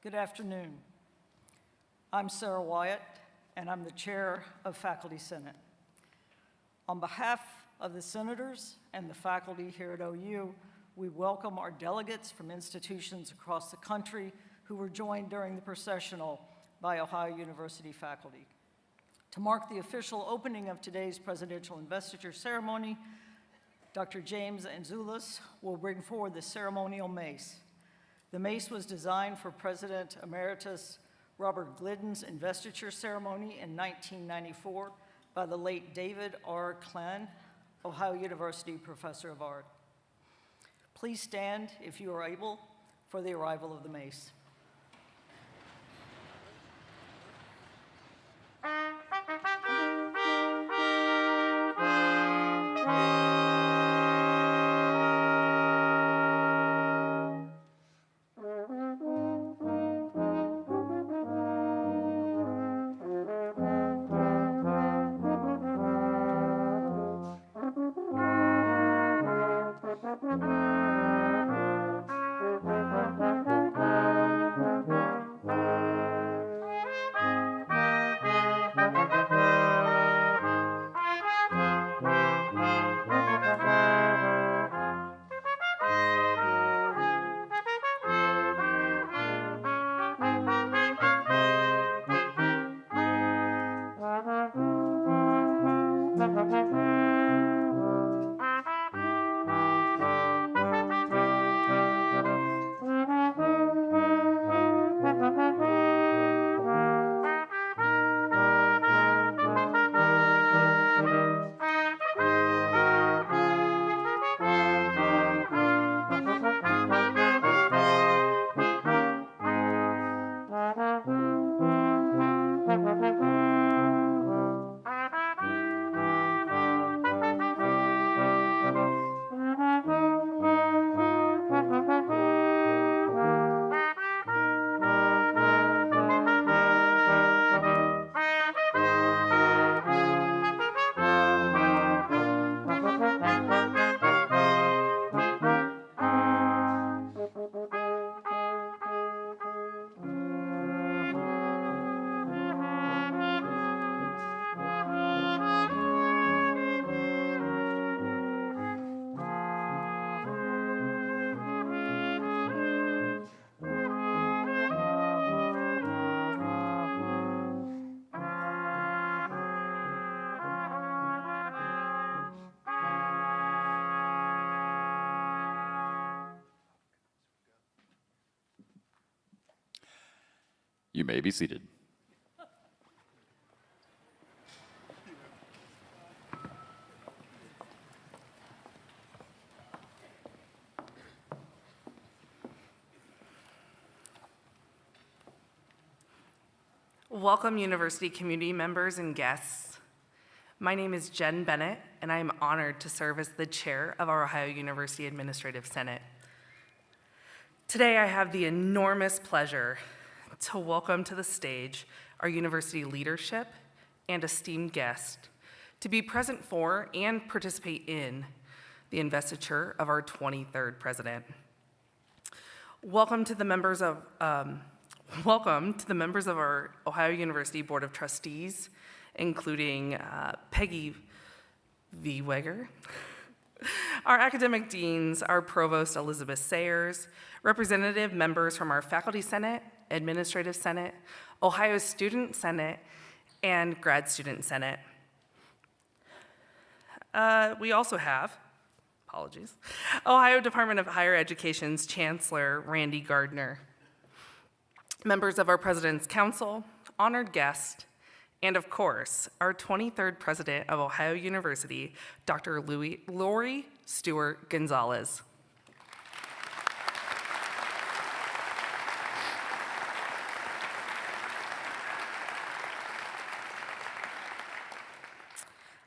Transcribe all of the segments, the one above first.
Good afternoon. I'm Sarah Wyatt, and I'm the chair of Faculty Senate. On behalf of the senators and the faculty here at OU, we welcome our delegates from institutions across the country who were joined during the processional by Ohio University faculty. To mark the official opening of today's presidential investiture ceremony, Dr. James Anzulis will bring forward the ceremonial mace. The mace was designed for President Emeritus Robert Glidden's investiture ceremony in 1994 by the late David R. Klan, Ohio University professor of art. Please stand, if you are able, for the arrival of the mace. You may be seated. Welcome, university community members and guests. My name is Jen Bennett, and I am honored to serve as the chair of our Ohio University Administrative Senate. Today, I have the enormous pleasure to welcome to the stage our university leadership and esteemed guests to be present for and participate in the investiture of our 23rd president. Welcome to the members of our Ohio University Board of Trustees, including Peggy V. Weger, our academic deans, our provost Elizabeth Sayers, representative members from our Faculty Senate, Administrative Senate, Ohio Student Senate, and Grad Student Senate. We also have, Ohio Department of Higher Education's Chancellor Randy Gardner, members of our President's Council, honored guests, and of course, our 23rd President of Ohio University, Dr. Lori Stewart Gonzalez.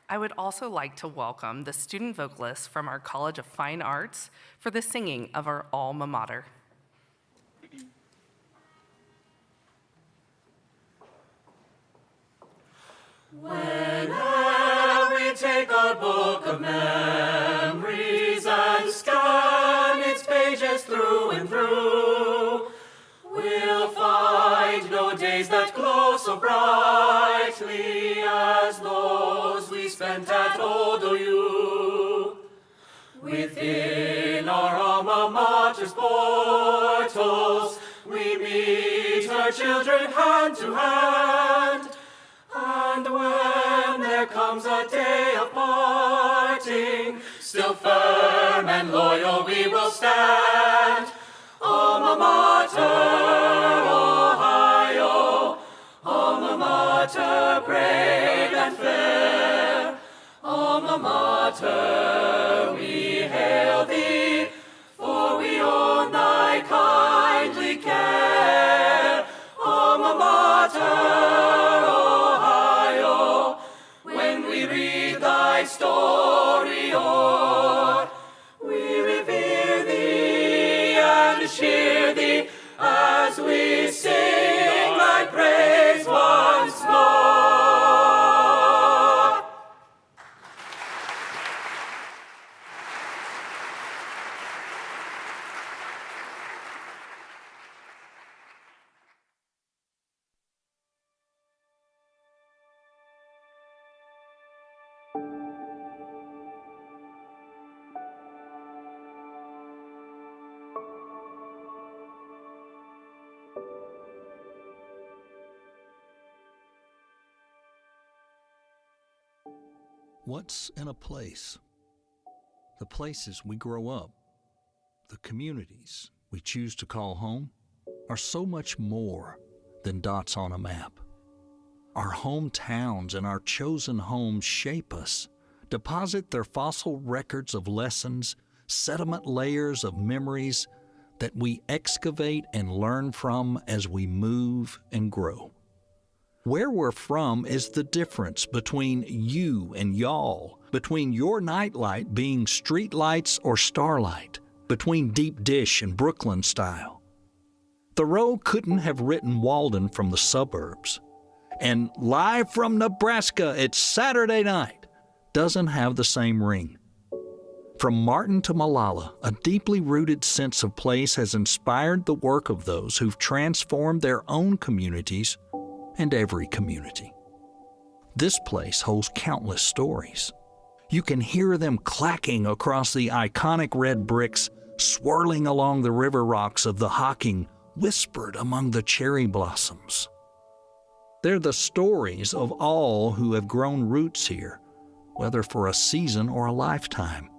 I would also like to welcome the student vocalists from our College of Fine Arts for the singing of our alma mater. Whenever we take our book of memories and scan its pages through and through, we'll find no days that glow so brightly as those we spent at old OU. Within our alma mater's portals, we meet our children hand to hand. And when there comes a day of parting, still firm and loyal we will stand. Alma mater, Ohio, alma mater, brave and fair. Alma mater, we hail thee, for we own thy kindly care. Alma mater, thy story o'er, we revere thee and cheer thee as we sing thy praise once more. What's in a place? The places we grow up, the communities we choose to call home, are so much more than dots on a map. Our hometowns and our chosen homes shape us, deposit their fossil records of lessons, sediment layers of memories that we excavate and learn from as we move and grow. Where we're from is the difference between you and y'all, between your nightlight being street lights or starlight, between deep dish and Brooklyn style. Thoreau couldn't have written Walden from the suburbs, and Live from Nebraska, it's Saturday night doesn't have the same ring. From Martin to Malala, a deeply rooted sense of place has inspired the work of those who've transformed their own communities and every community. This place holds countless stories. You can hear them clacking across the iconic red bricks, swirling along the river rocks of the Hocking, whispered among the cherry blossoms. They're the stories of all who have grown roots here, whether for a season or a lifetime,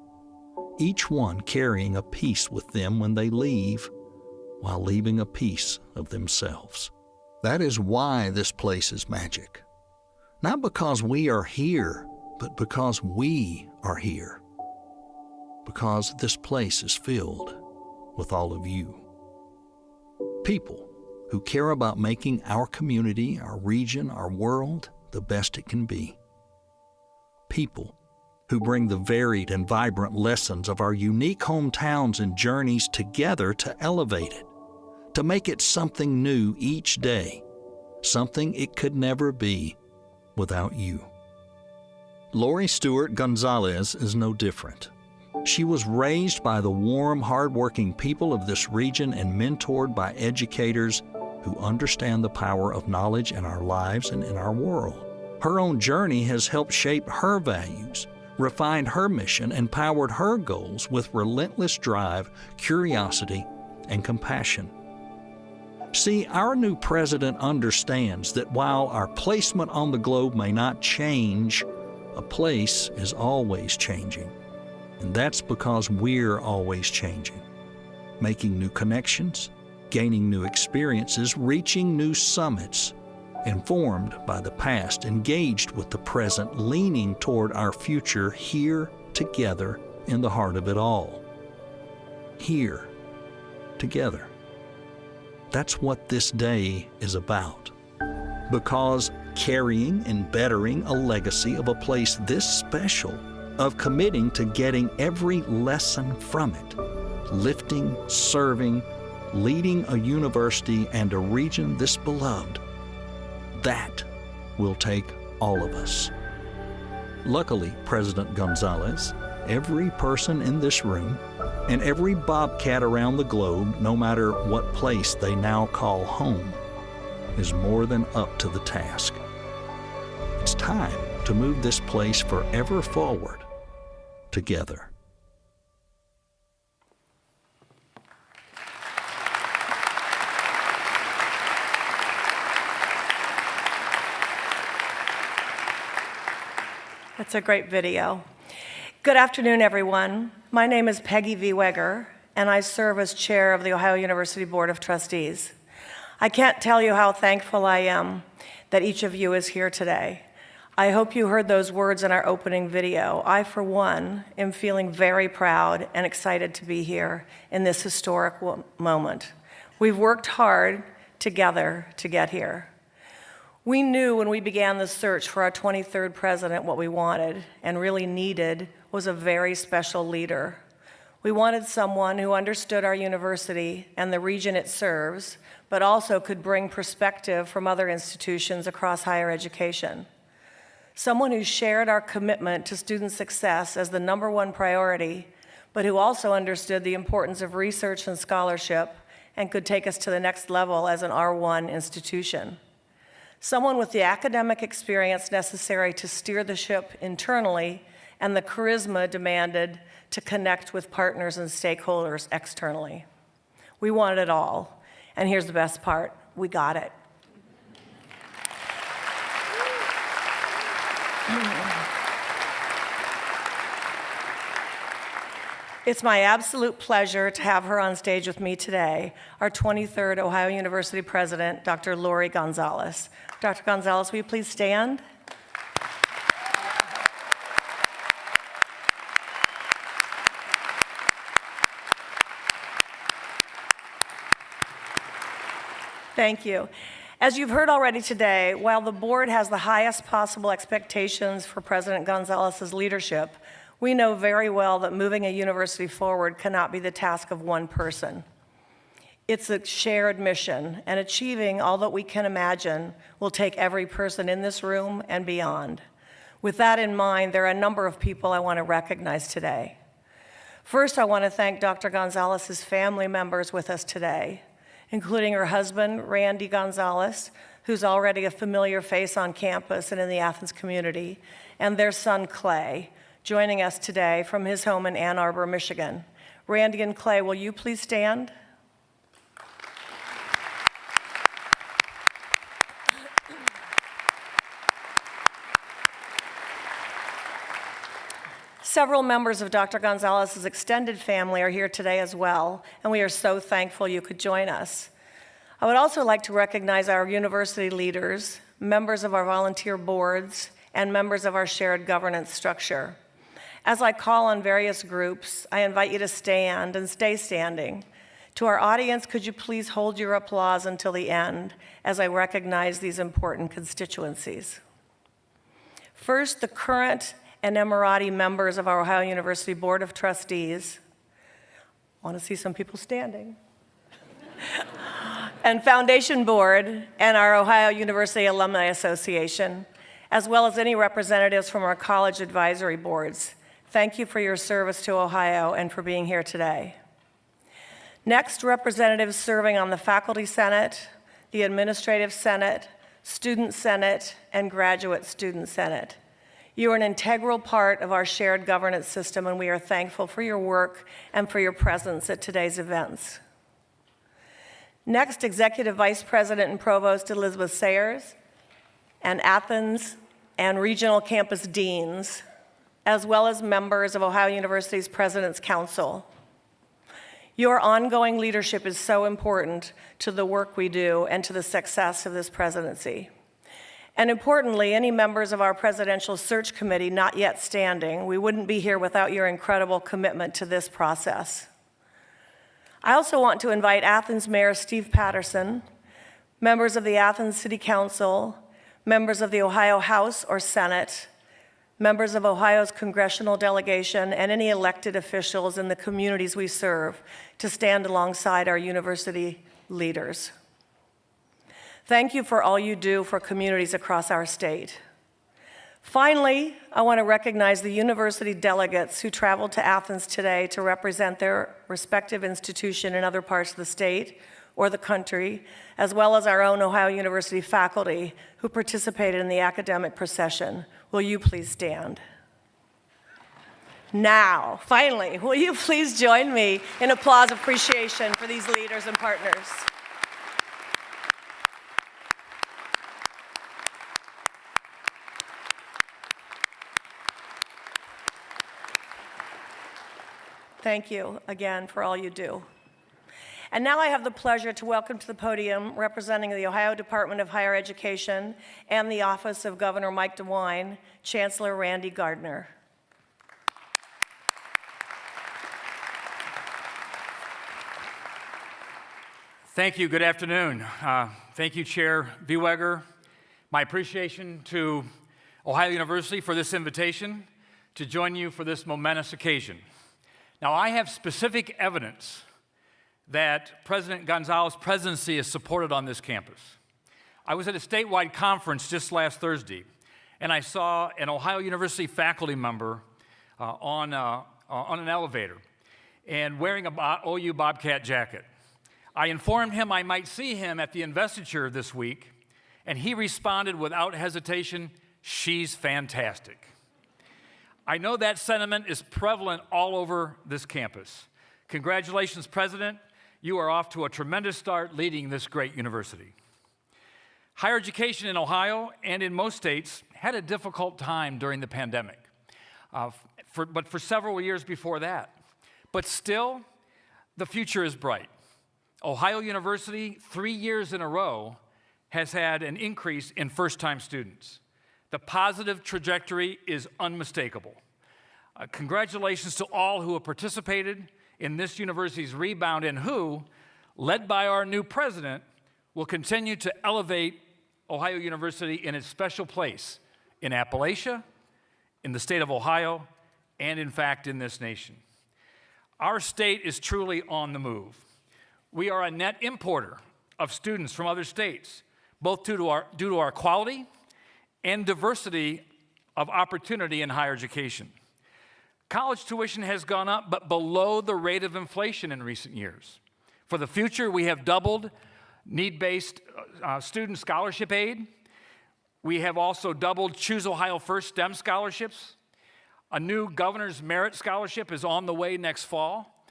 each one carrying a piece with them when they leave, while leaving a piece of themselves. That is why this place is magic. Not because we are here, but because we are here. Because this place is filled with all of you. People who care about making our community, our region, our world the best it can be. People who bring the varied and vibrant lessons of our unique hometowns and journeys together to elevate it, to make it something new each day, something it could never be without you. Lori Stewart Gonzalez is no different. She was raised by the warm, hardworking people of this region and mentored by educators who understand the power of knowledge in our lives and in our world. Her own journey has helped shape her values, refined her mission, and powered her goals with relentless drive, curiosity, and compassion. See, our new president understands that while our placement on the globe may not change, a place is always changing. And that's because we're always changing, making new connections, gaining new experiences, reaching new summits, informed by the past, engaged with the present, leaning toward our future here together in the heart of it all. Here together. That's what this day is about. Because carrying and bettering a legacy of a place this special, of committing to getting every lesson from it, lifting, serving, leading a university and a region this beloved, that will take all of us. Luckily, President Gonzalez, every person in this room, and every bobcat around the globe, no matter what place they now call home, is more than up to the task. It's time to move this place forever forward together. That's a great video. Good afternoon, everyone. My name is Peggy V. Weger, and I serve as chair of the Ohio University Board of Trustees. I can't tell you how thankful I am that each of you is here today. I hope you heard those words in our opening video. I, for one, am feeling very proud and excited to be here in this historic moment. We've worked hard together to get here. We knew when we began the search for our 23rd president what we wanted and really needed was a very special leader. We wanted someone who understood our university and the region it serves, but also could bring perspective from other institutions across higher education. Someone who shared our commitment to student success as the #1 priority, but who also understood the importance of research and scholarship and could take us to the next level as an R1 institution. Someone with the academic experience necessary to steer the ship internally and the charisma demanded to connect with partners and stakeholders externally. We wanted it all. And here's the best part, we got it. It's my absolute pleasure to have her on stage with me today, our 23rd Ohio University President, Dr. Lori Gonzalez. Dr. Gonzalez, will you please stand? Thank you. As you've heard already today, while the board has the highest possible expectations for President Gonzalez's leadership, we know very well that moving a university forward cannot be the task of one person. It's a shared mission, and achieving all that we can imagine will take every person in this room and beyond. With that in mind, there are a number of people I want to recognize today. First, I want to thank Dr. Gonzalez's family members with us today, including her husband, Randy Gonzalez, who's already a familiar face on campus and in the Athens community, and their son, Clay, joining us today from his home in Ann Arbor, Michigan. Randy and Clay, will you please stand? Several members of Dr. Gonzalez's extended family are here today as well, and we are so thankful you could join us. I would also like to recognize our university leaders, members of our volunteer boards, and members of our shared governance structure. As I call on various groups, I invite you to stand and stay standing. To our audience, could you please hold your applause until the end as I recognize these important constituencies. First, the current and Emirati members of our Ohio University Board of Trustees. I want to see some people standing. And Foundation Board and our Ohio University Alumni Association, as well as any representatives from our college advisory boards. Thank you for your service to Ohio and for being here today. Next, representatives serving on the Faculty Senate, the Administrative Senate, Student Senate, and Graduate Student Senate. You are an integral part of our shared governance system, and we are thankful for your work and for your presence at today's events. Next, Executive Vice President and Provost Elizabeth Sayers, and Athens and Regional Campus Deans, as well as members of Ohio University's President's Council. Your ongoing leadership is so important to the work we do and to the success of this presidency. And importantly, any members of our Presidential Search Committee not yet standing, we wouldn't be here without your incredible commitment to this process. I also want to invite Athens Mayor Steve Patterson, members of the Athens City Council, members of the Ohio House or Senate, members of Ohio's congressional delegation, and any elected officials in the communities we serve to stand alongside our university leaders. Thank you for all you do for communities across our state. Finally, I want to recognize the university delegates who traveled to Athens today to represent their respective institution in other parts of the state or the country, as well as our own Ohio University faculty who participated in the academic procession. Will you please stand? Now, finally, will you please join me in applause of appreciation for these leaders and partners? Thank you again for all you do. And now I have the pleasure to welcome to the podium, representing the Ohio Department of Higher Education and the Office of Governor Mike DeWine, Chancellor Randy Gardner. Thank you. Good afternoon. Thank you, Chair Viehweger. My appreciation to Ohio University for this invitation to join you for this momentous occasion. Now, I have specific evidence that President Gonzalez's presidency is supported on this campus. I was at a statewide conference just last Thursday, and I saw an Ohio University faculty member on an elevator and wearing a OU Bobcat jacket. I informed him I might see him at the Investiture this week, and he responded without hesitation, "She's fantastic." I know that sentiment is prevalent all over this campus. Congratulations, President. You are off to a tremendous start leading this great university. Higher education in Ohio and in most states had a difficult time during the pandemic, but for several years before that. But still, the future is bright. Ohio University, 3 years in a row, has had an increase in first-time students. The positive trajectory is unmistakable. Congratulations to all who have participated in this university's rebound and who, led by our new president, will continue to elevate Ohio University in its special place in Appalachia, in the state of Ohio, and in fact in this nation. Our state is truly on the move. We are a net importer of students from other states, both due to our quality and diversity of opportunity in higher education. College tuition has gone up, but below the rate of inflation in recent years. For the future, we have doubled need-based student scholarship aid. We have also doubled Choose Ohio First STEM scholarships. A new Governor's Merit Scholarship is on the way next fall.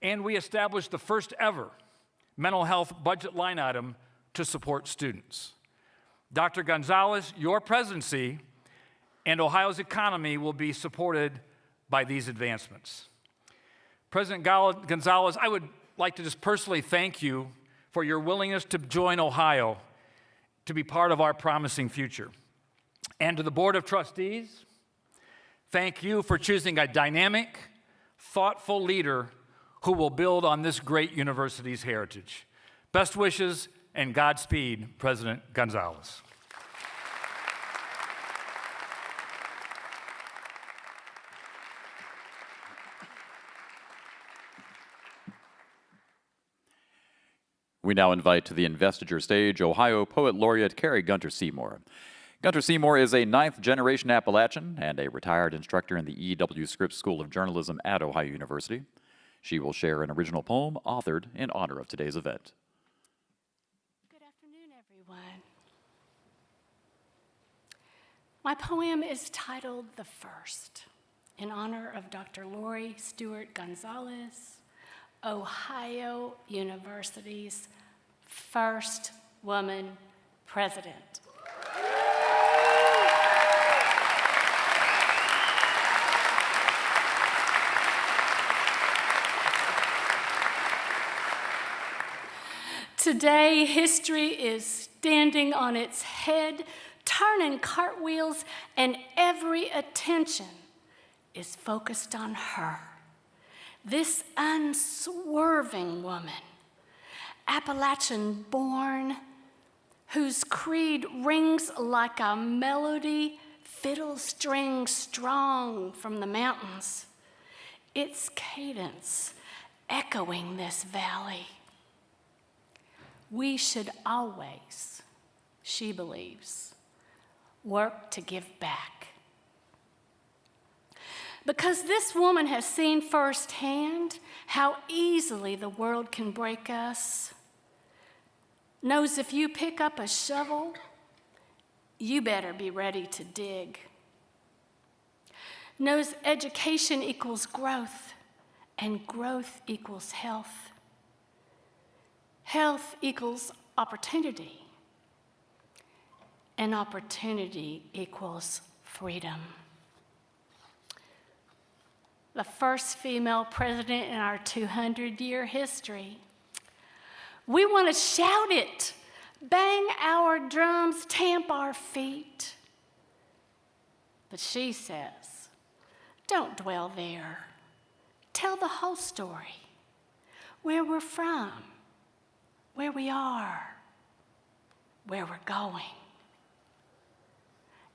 And we established the first ever mental health budget line item to support students. Dr. Gonzalez, your presidency and Ohio's economy will be supported by these advancements. President Gonzalez, I would like to just personally thank you for your willingness to join Ohio to be part of our promising future. And to the Board of Trustees, thank you for choosing a dynamic, thoughtful leader who will build on this great university's heritage. Best wishes and Godspeed, President Gonzalez. We now invite to the investiture stage Ohio Poet Laureate Carrie Gunter Seymour. Gunter Seymour is a ninth-generation Appalachian and a retired instructor in the E.W. Scripps School of Journalism at Ohio University. She will share an original poem authored in honor of today's event. Good afternoon, everyone. My poem is titled The First, in honor of Dr. Lori Stewart Gonzalez, Ohio University's first woman president. Today, history is standing on its head, turning cartwheels, and every attention is focused on her. This unswerving woman, Appalachian born, whose creed rings like a melody, fiddle string strong from the mountains, its cadence echoing this valley. We should always, she believes, work to give back. Because this woman has seen firsthand how easily the world can break us, knows if you pick up a shovel, you better be ready to dig. Knows education equals growth, and growth equals health. Health equals opportunity, and opportunity equals freedom. The first female president in our 200-year history. We want to shout it, bang our drums, tamp our feet. But she says, don't dwell there. Tell the whole story, where we're from, where we are, where we're going.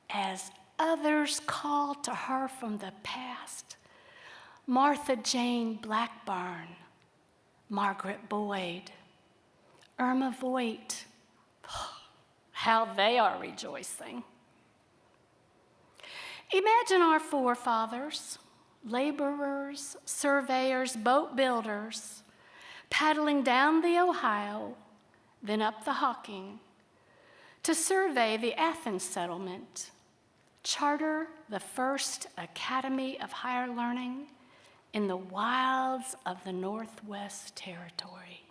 As others call to her from the past, Martha Jane Blackburn, Margaret Boyd, Irma Voigt, how they are rejoicing. Imagine our forefathers, laborers, surveyors, boat builders, paddling down the Ohio, then up the Hocking, to survey the Athens settlement, charter the first Academy of Higher Learning in the wilds of the Northwest Territory.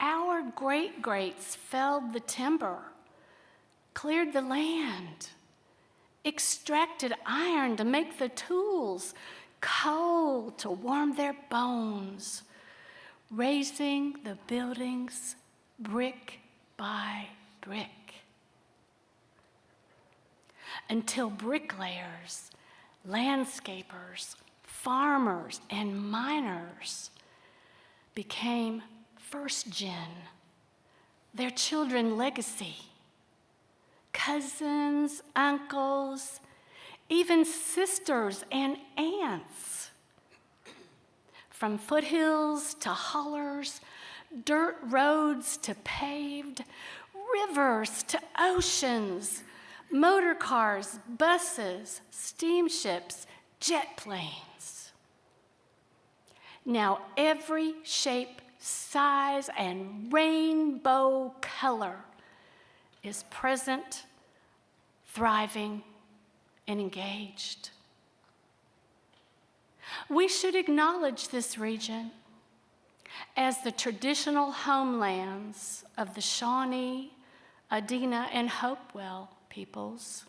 Our great-greats felled the timber, cleared the land, extracted iron to make the tools, coal to warm their bones, raising the buildings brick by brick, until bricklayers, landscapers, farmers, and miners became first gen, their children legacy, cousins, uncles, even sisters and aunts. From foothills to hollers, dirt roads to paved, rivers to oceans, motor cars, buses, steamships, jet planes. Now every shape, size, and rainbow color is present, thriving, and engaged. We should acknowledge this region as the traditional homelands of the Shawnee, Adena, and Hopewell peoples,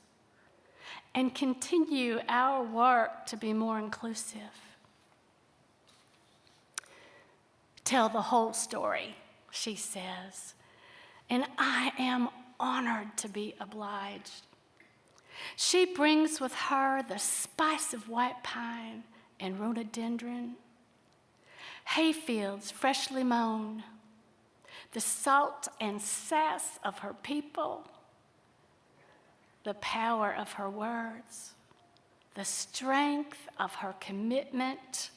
and continue our work to be more inclusive. tell the whole story, she says, and I am honored to be obliged. She brings with her the spice of white pine and rhododendron, hayfields freshly mown, the salt and sass of her people, the power of her words, the strength of her commitment,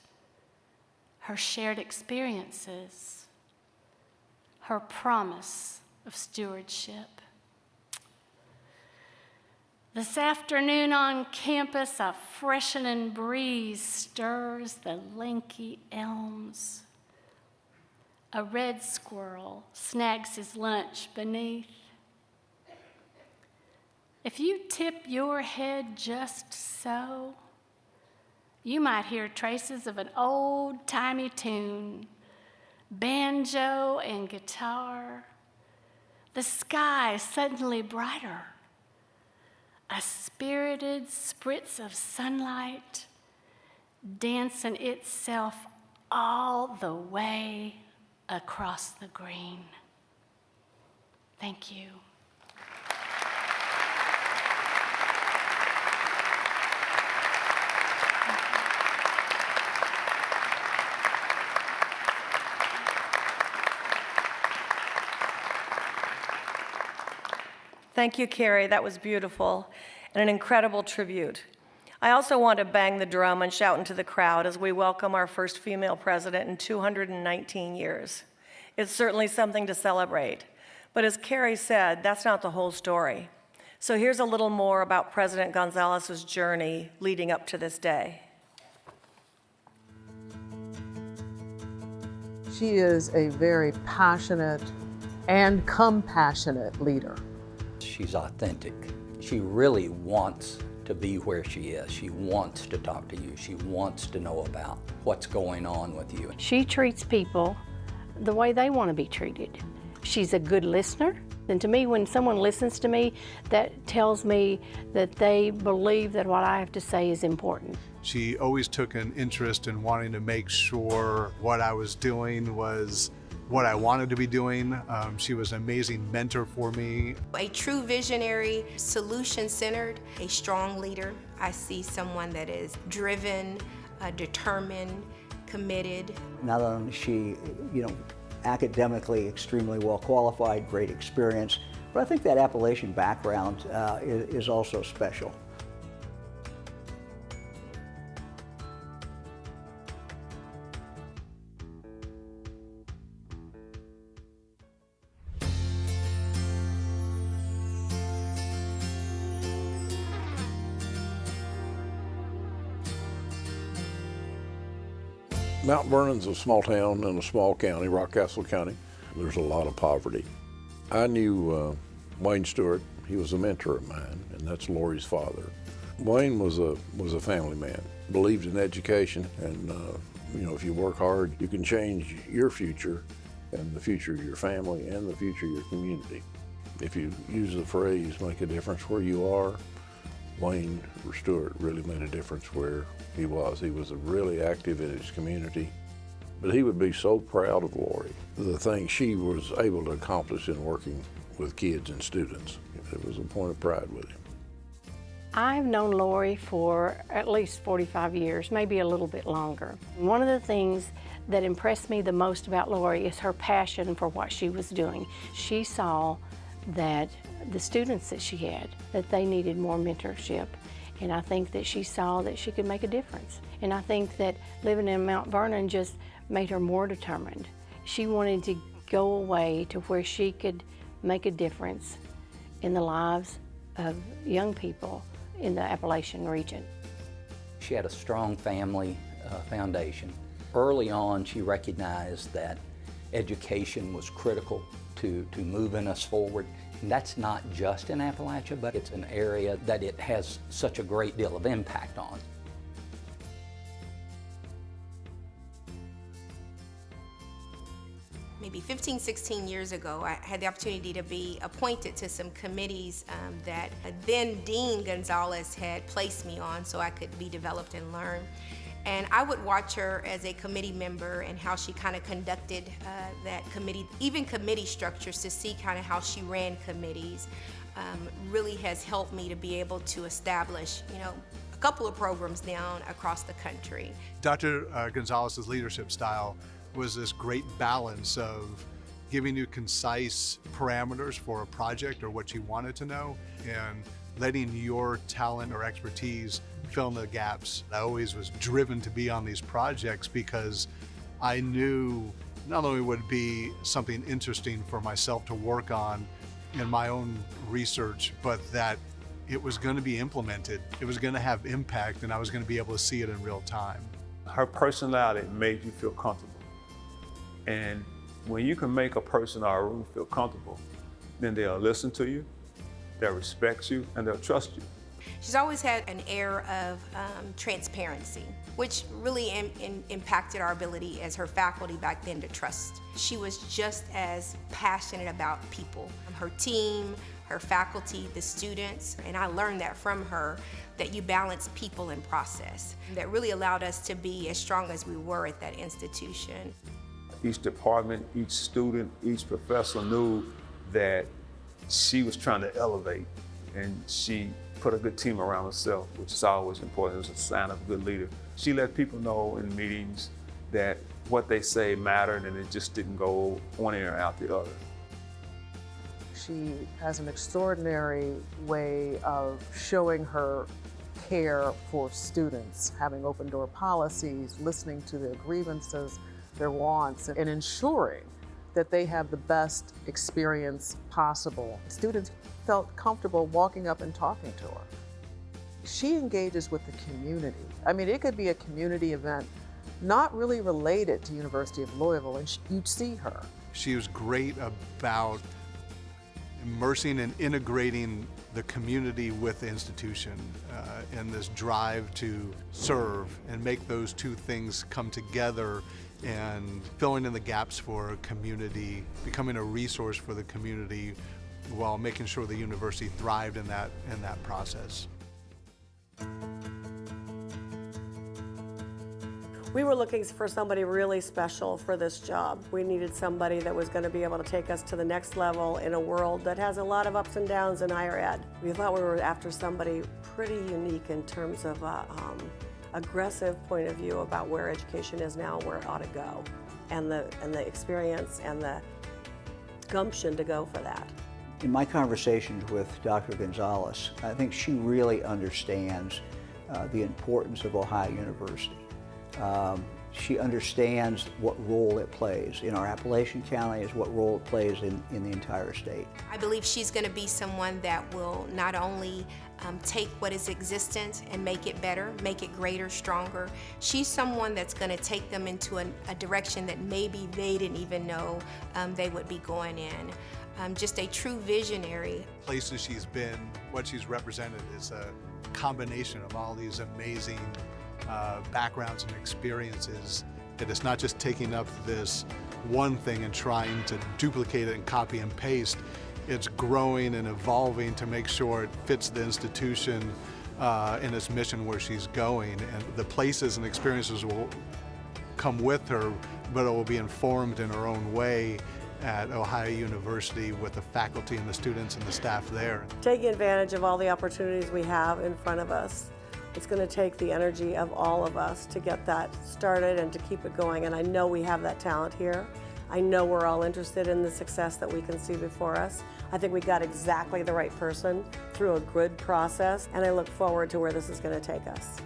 her shared experiences, her promise of stewardship. This afternoon on campus, a freshening breeze stirs the lanky elms. A red squirrel snags his lunch beneath. If you tip your head just so, you might hear traces of an old-timey tune, banjo and guitar, the sky suddenly brighter, a spirited spritz of sunlight dancing itself all the way across the green. Thank you. Thank you, Carrie. That was beautiful and an incredible tribute. I also want to bang the drum and shout into the crowd as we welcome our first female president in 219 years. It's certainly something to celebrate. But as Carrie said, that's not the whole story. So here's a little more about President Gonzalez's journey leading up to this day. She is a very passionate and compassionate leader. She's authentic. She really wants to be where she is. She wants to talk to you. She wants to know about what's going on with you. She treats people the way they want to be treated. She's a good listener. And to me, when someone listens to me, that tells me that they believe that what I have to say is important. She always took an interest in wanting to make sure what I was doing was what I wanted to be doing. She was an amazing mentor for me. A true visionary, solution-centered, a strong leader. I see someone that is driven, determined, committed. Not only is she, academically extremely well qualified, great experience, but I think that Appalachian background is also special. Mount Vernon's a small town in a small county, Rockcastle County. There's a lot of poverty. I knew Wayne Stewart. He was a mentor of mine, and that's Lori's father. Wayne was a family man, believed in education, and if you work hard, you can change your future and the future of your family and the future of your community. If you use the phrase, make a difference where you are, Wayne Stewart really made a difference where he was. He was really active in his community, but he would be so proud of Lori. The things she was able to accomplish in working with kids and students, it was a point of pride with him. I've known Lori for at least 45 years, maybe a little bit longer. One of the things that impressed me the most about Lori is her passion for what she was doing. She saw that the students that she had, that they needed more mentorship. And I think that she saw that she could make a difference. And I think that living in Mount Vernon just made her more determined. She wanted to go away to where she could make a difference in the lives of young people in the Appalachian region. She had a strong family foundation. Early on, she recognized that education was critical to moving us forward. And that's not just in Appalachia, but it's an area that it has such a great deal of impact on. Maybe 15, 16 years ago, I had the opportunity to be appointed to some committees that then Dean Gonzalez had placed me on so I could be developed and learn. And I would watch her as a committee member and how she kind of conducted that committee, even committee structures, to see kind of how she ran committees. Really has helped me to be able to establish, a couple of programs down across the country. Dr. Gonzalez's leadership style was this great balance of giving you concise parameters for a project or what you wanted to know, and letting your talent or expertise fill in the gaps. I always was driven to be on these projects because I knew not only would it be something interesting for myself to work on in my own research, but that it was going to be implemented. It was going to have impact, and I was going to be able to see it in real time. Her personality made you feel comfortable. And when you can make a person or a room feel comfortable, then they'll listen to you, they'll respect you, and they'll trust you. She's always had an air of transparency, which really impacted our ability as her faculty back then to trust. She was just as passionate about people, her team, her faculty, the students, and I learned that from her, that you balance people and process. That really allowed us to be as strong as we were at that institution. Each department, each student, each professor knew that she was trying to elevate, and she put a good team around herself, which is always important. It was a sign of a good leader. She let people know in meetings that what they say mattered, and it just didn't go one ear out the other. She has an extraordinary way of showing her care for students, having open door policies, listening to their grievances, their wants, and ensuring that they have the best experience possible. Students felt comfortable walking up and talking to her. She engages with the community. I mean, it could be a community event not really related to University of Louisville, and you'd see her. She was great about immersing and integrating the community with the institution in this drive to serve and make those two things come together, and filling in the gaps for a community, becoming a resource for the community while making sure the university thrived in that process. We were looking for somebody really special for this job. We needed somebody that was going to be able to take us to the next level in a world that has a lot of ups and downs in higher ed. We thought we were after somebody pretty unique in terms of aggressive point of view about where education is now, where it ought to go, and the experience and the gumption to go for that. In my conversations with Dr. Gonzalez, I think she really understands the importance of Ohio University. She understands what role it plays in our Appalachian County, is what role it plays in the entire state. I believe she's going to be someone that will not only take what is existent and make it better, make it greater, stronger. She's someone that's going to take them into a direction that maybe they didn't even know they would be going in. Just a true visionary. Places she's been, what she's represented is a combination of all these amazing backgrounds and experiences. That it's not just taking up this one thing and trying to duplicate it and copy and paste. It's growing and evolving to make sure it fits the institution and its mission where she's going. And the places and experiences will come with her, but it will be informed in her own way at Ohio University with the faculty and the students and the staff there. Taking advantage of all the opportunities we have in front of us. It's going to take the energy of all of us to get that started and to keep it going, and I know we have that talent here. I know we're all interested in the success that we can see before us. I think we got exactly the right person through a good process, and I look forward to where this is going to take us.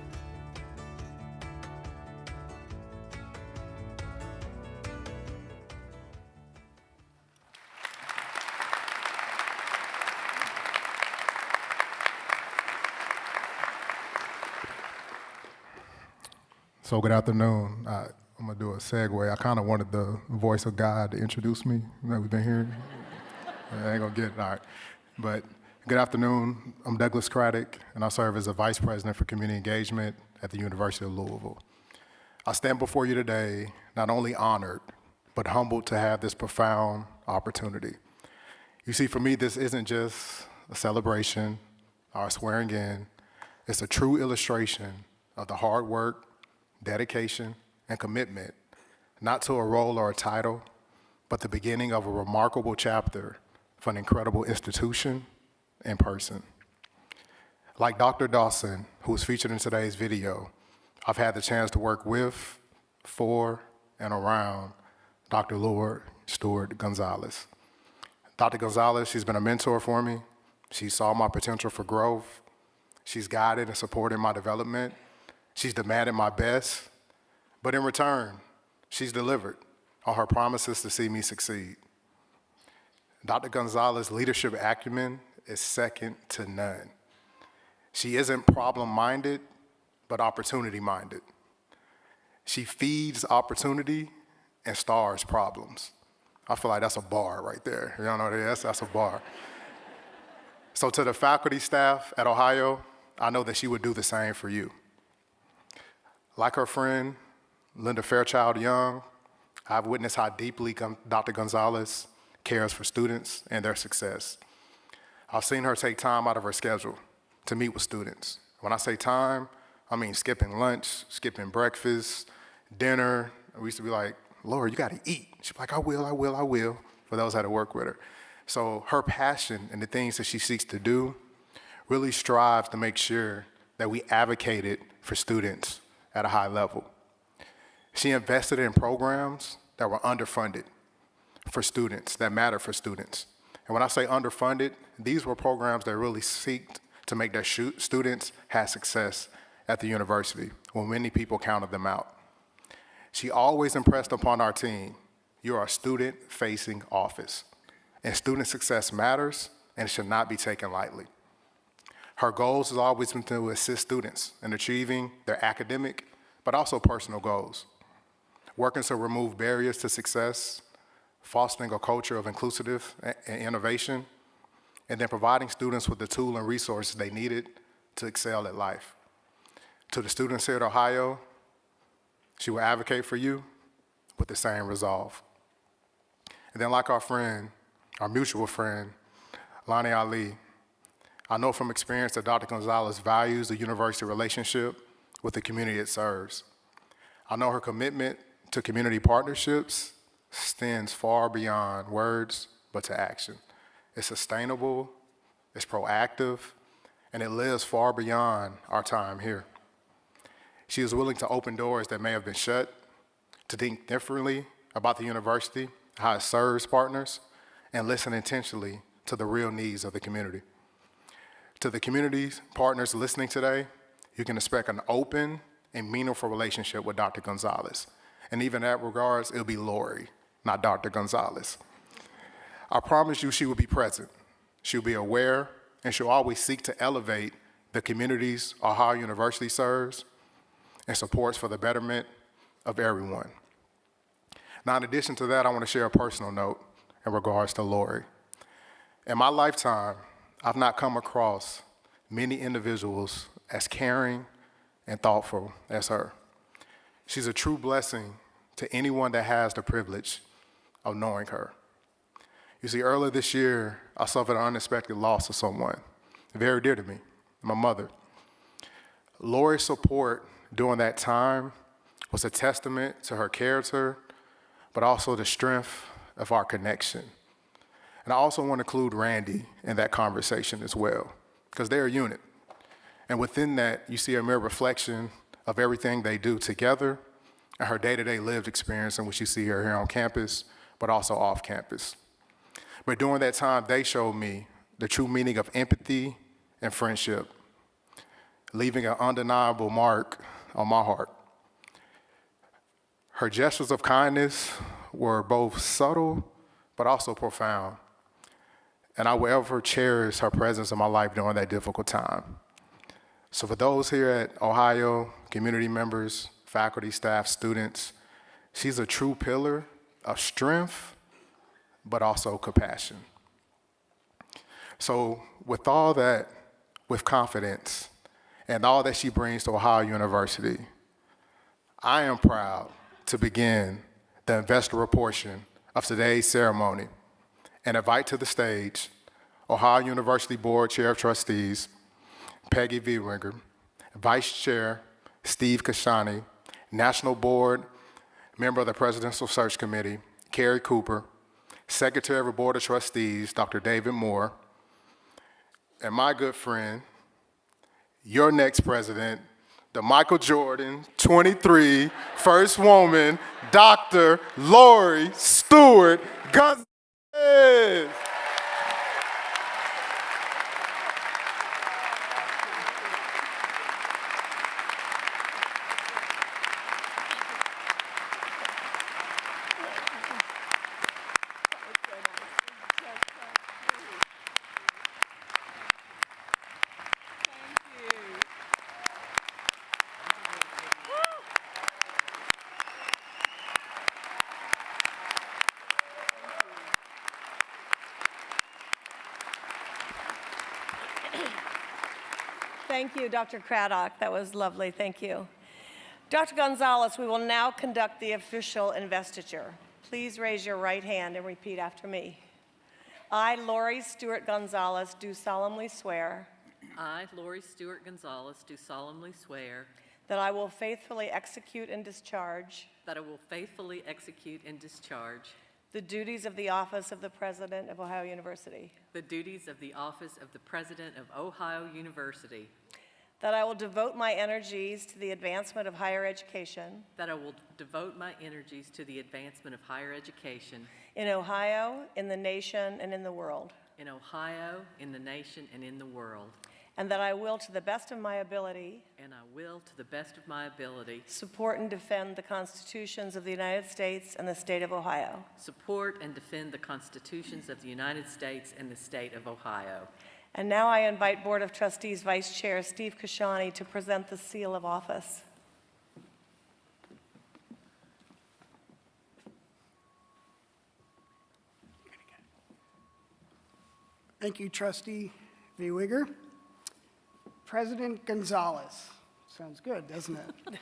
So good afternoon. I'm gonna do a segue. I kind of wanted the voice of God to introduce me. That we've been hearing. I ain't gonna get it. All right. But good afternoon. I'm Douglas Craddock, and I serve as a Vice President for Community Engagement at the University of Louisville. I stand before you today not only honored, but humbled to have this profound opportunity. You see, for me, this isn't just a celebration or a swearing in. It's a true illustration of the hard work, dedication, and commitment, not to a role or a title, but the beginning of a remarkable chapter for an incredible institution and person. Like Dr. Dawson, who was featured in today's video, I've had the chance to work with, for, and around Dr. Lori Stewart Gonzalez. Dr. Gonzalez, she's been a mentor for me. She saw my potential for growth. She's guided and supported my development. She's demanded my best, but in return, she's delivered on her promises to see me succeed. Dr. Gonzalez's leadership acumen is second to none. She isn't problem-minded, but opportunity-minded. She feeds opportunity and stars problems. I feel like that's a bar right there. You don't know what it is? That's a bar. So to the faculty staff at Ohio, I know that she would do the same for you. Like her friend, Linda Fairchild Young, I've witnessed how deeply Dr. Gonzalez cares for students and their success. I've seen her take time out of her schedule to meet with students. When I say time, I mean skipping lunch, skipping breakfast, dinner. We used to be like, Lori, you gotta eat. She'd be like, I will, for those that had to work with her. So her passion and the things that she seeks to do really strives to make sure that we advocated for students at a high level. She invested in programs that were underfunded for students, that matter for students. And when I say underfunded, these were programs that really seeked to make their students have success at the university when many people counted them out. She always impressed upon our team, you are a student-facing office, and student success matters and should not be taken lightly. Her goals has always been to assist students in achieving their academic, but also personal goals, working to remove barriers to success, fostering a culture of inclusive and innovation, and then providing students with the tool and resources they needed to excel at life. To the students here at Ohio, she will advocate for you with the same resolve. And then like our friend, our mutual friend, Lonnie Ali, I know from experience that Dr. Gonzalez values the university relationship with the community it serves. I know her commitment to community partnerships extends far beyond words, but to action. It's sustainable, it's proactive, and it lives far beyond our time here. She is willing to open doors that may have been shut, to think differently about the university, how it serves partners, and listen intentionally to the real needs of the community. To the community partners listening today, you can expect an open and meaningful relationship with Dr. Gonzalez. And even in that regards, it'll be Lori, not Dr. Gonzalez. I promise you she will be present. She'll be aware, and she'll always seek to elevate the communities Ohio University serves and supports for the betterment of everyone. Now, in addition to that, I want to share a personal note in regards to Lori. In my lifetime, I've not come across many individuals as caring and thoughtful as her. She's a true blessing to anyone that has the privilege of knowing her. You see, earlier this year, I suffered an unexpected loss of someone very dear to me, my mother. Lori's support during that time was a testament to her character, but also the strength of our connection. And I also want to include Randy in that conversation as well, because they're a unit. And within that, you see a mere reflection of everything they do together and her day-to-day lived experience in which you see her here on campus, but also off campus. But during that time, they showed me the true meaning of empathy and friendship, leaving an undeniable mark on my heart. Her gestures of kindness were both subtle, but also profound. And I will ever cherish her presence in my life during that difficult time. So for those here at Ohio, community members, faculty, staff, students, she's a true pillar of strength, but also compassion. So with all that, with confidence, and all that she brings to Ohio University, I am proud to begin the investor portion of today's ceremony and invite to the stage Ohio University Board Chair of Trustees, Peggy Viehweger, Vice Chair, Steve Kashani, National Board, member of the Presidential Search Committee, Carrie Cooper, Secretary of the Board of Trustees, Dr. David Moore, and my good friend, your next president, the Michael Jordan 23 First Woman, Dr. Lori Stewart Gonzalez. Thank you, Dr. Craddock. That was lovely. Thank you. Dr. Gonzalez, we will now conduct the official investiture. Please raise your right hand and repeat after me. I, Lori Stewart Gonzalez, do solemnly swear I, Lori Stewart Gonzalez, do solemnly swear that I will faithfully execute and discharge that I will faithfully execute and discharge the duties of the office of the President of Ohio University, the duties of the office of the President of Ohio University, that I will devote my energies to the advancement of higher education that I will devote my energies to the advancement of higher education in Ohio, in the nation, and in the world, in Ohio, in the nation, and in the world, and that I will, to the best of my ability, and I will, to the best of my ability, support and defend the constitutions of the United States and the state of Ohio. support and defend the constitutions of the United States and the state of Ohio. And now I invite Board of Trustees Vice Chair Steve Kashani to present the seal of office. Thank you, Trustee Viewigger. President Gonzalez. Sounds good, doesn't it?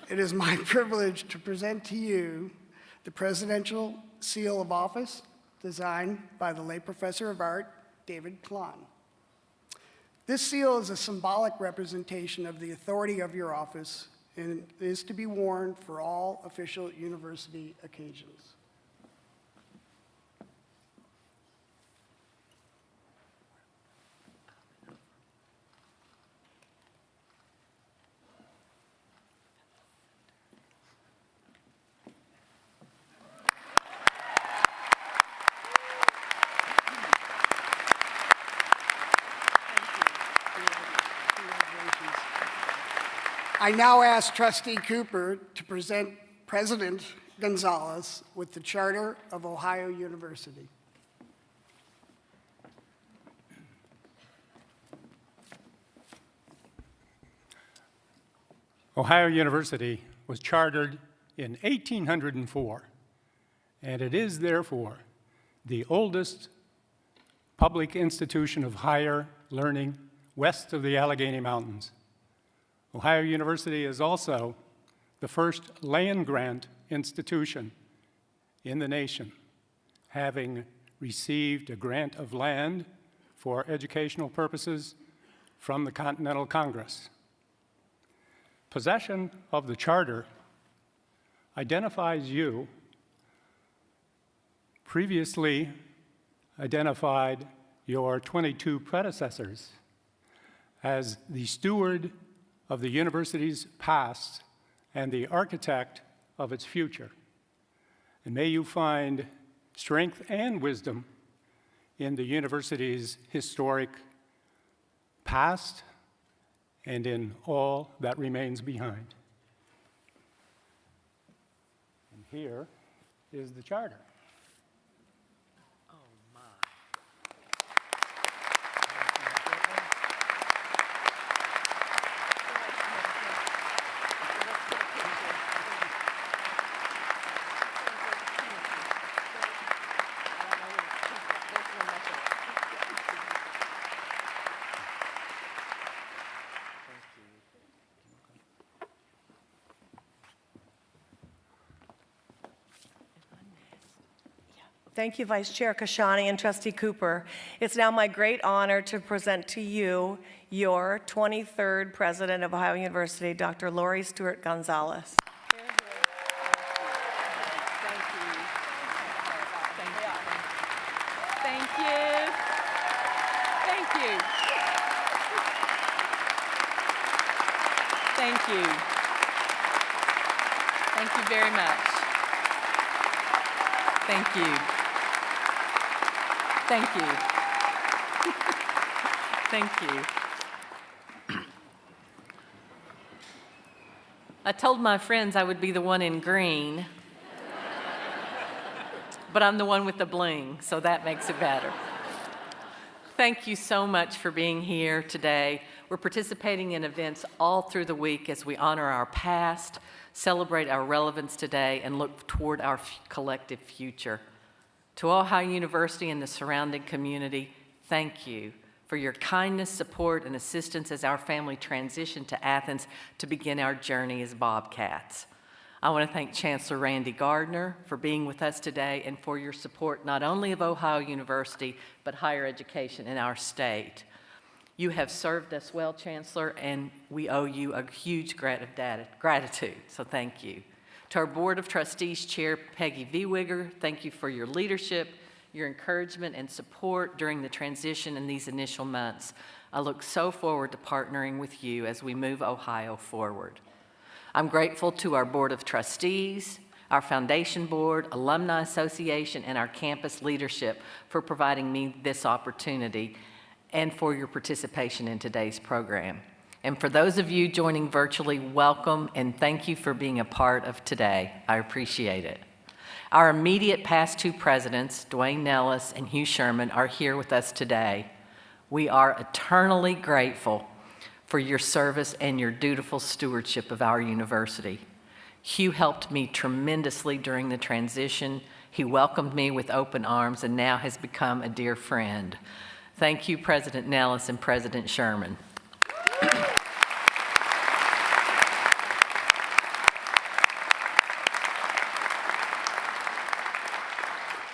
It is my privilege to present to you the Presidential Seal of Office designed by the late Professor of Art, David Klon. This seal is a symbolic representation of the authority of your office and is to be worn for all official university occasions. I now ask Trustee Cooper to present President Gonzalez with the Charter of Ohio University. Ohio University was chartered in 1804, and it is therefore the oldest public institution of higher learning west of the Allegheny Mountains. Ohio University is also the first land-grant institution in the nation, having received a grant of land for educational purposes from the Continental Congress. Possession of the charter identifies you, previously identified your 22 predecessors as the steward of the university's past and the architect of its future. And may you find strength and wisdom in the university's historic past and in all that remains behind. And here is the charter. Thank you, Vice Chair Kashani and Trustee Cooper. It's now my great honor to present to you your 23rd President of Ohio University, Dr. Lori Stewart Gonzalez. Thank you. Thank you. Thank you. Thank you very much. Thank you. Thank you. Thank you. I told my friends I would be the one in green, but I'm the one with the bling, so that makes it better. Thank you so much for being here today. We're participating in events all through the week as we honor our past, celebrate our relevance today, and look toward our collective future. To Ohio University and the surrounding community, thank you for your kindness, support, and assistance as our family transitioned to Athens to begin our journey as Bobcats. I want to thank Chancellor Randy Gardner for being with us today and for your support not only of Ohio University, but higher education in our state. You have served us well, Chancellor, and we owe you a huge gratitude, so thank you. To our Board of Trustees Chair, Peggy Viehwiger, thank you for your leadership, your encouragement and support during the transition in these initial months. I look so forward to partnering with you as we move Ohio forward. I'm grateful to our Board of Trustees, our Foundation Board, Alumni Association, and our campus leadership for providing me this opportunity and for your participation in today's program. And for those of you joining virtually, welcome and thank you for being a part of today. I appreciate it. Our immediate past two presidents, Dwayne Nellis and Hugh Sherman, are here with us today. We are eternally grateful for your service and your dutiful stewardship of our university. Hugh helped me tremendously during the transition. He welcomed me with open arms and now has become a dear friend. Thank you, President Nellis and President Sherman.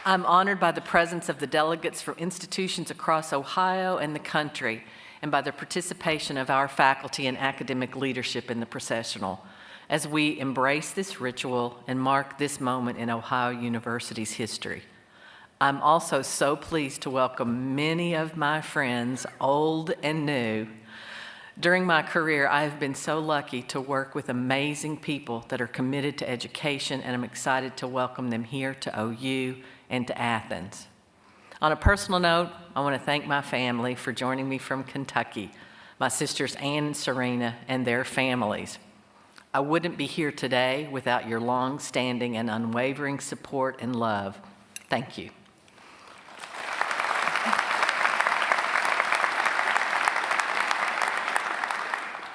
I'm honored by the presence of the delegates from institutions across Ohio and the country, and by the participation of our faculty and academic leadership in the processional, as we embrace this ritual and mark this moment in Ohio University's history. I'm also so pleased to welcome many of my friends, old and new. During my career, I have been so lucky to work with amazing people that are committed to education, and I'm excited to welcome them here to OU and to Athens. On a personal note, I want to thank my family for joining me from Kentucky, my sisters Ann and Serena and their families. I wouldn't be here today without your long-standing and unwavering support and love. Thank you.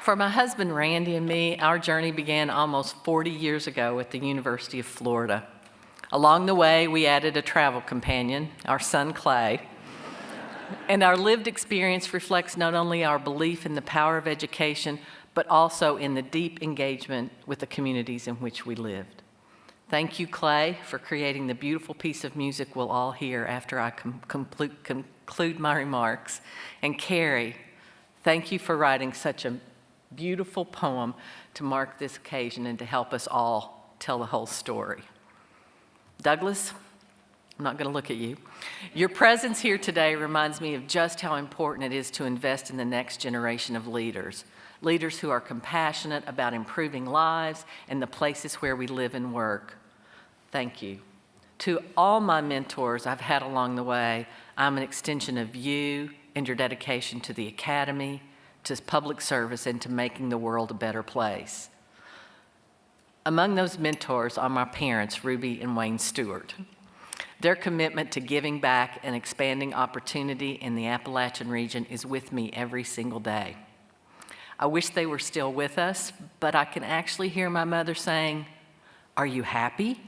For my husband Randy and me, our journey began almost 40 years ago at the University of Florida. Along the way, we added a travel companion, our son Clay, and our lived experience reflects not only our belief in the power of education, but also in the deep engagement with the communities in which we lived. Thank you, Clay, for creating the beautiful piece of music we'll all hear after I conclude my remarks. And Carrie, thank you for writing such a beautiful poem to mark this occasion and to help us all tell the whole story. Douglas, I'm not going to look at you. Your presence here today reminds me of just how important it is to invest in the next generation of leaders who are compassionate about improving lives and the places where we live and work. Thank you. To all my mentors I've had along the way, I'm an extension of you and your dedication to the academy, to public service, and to making the world a better place. Among those mentors are my parents, Ruby and Wayne Stewart. Their commitment to giving back and expanding opportunity in the Appalachian region is with me every single day. I wish they were still with us, but I can actually hear my mother saying, "Are you happy?"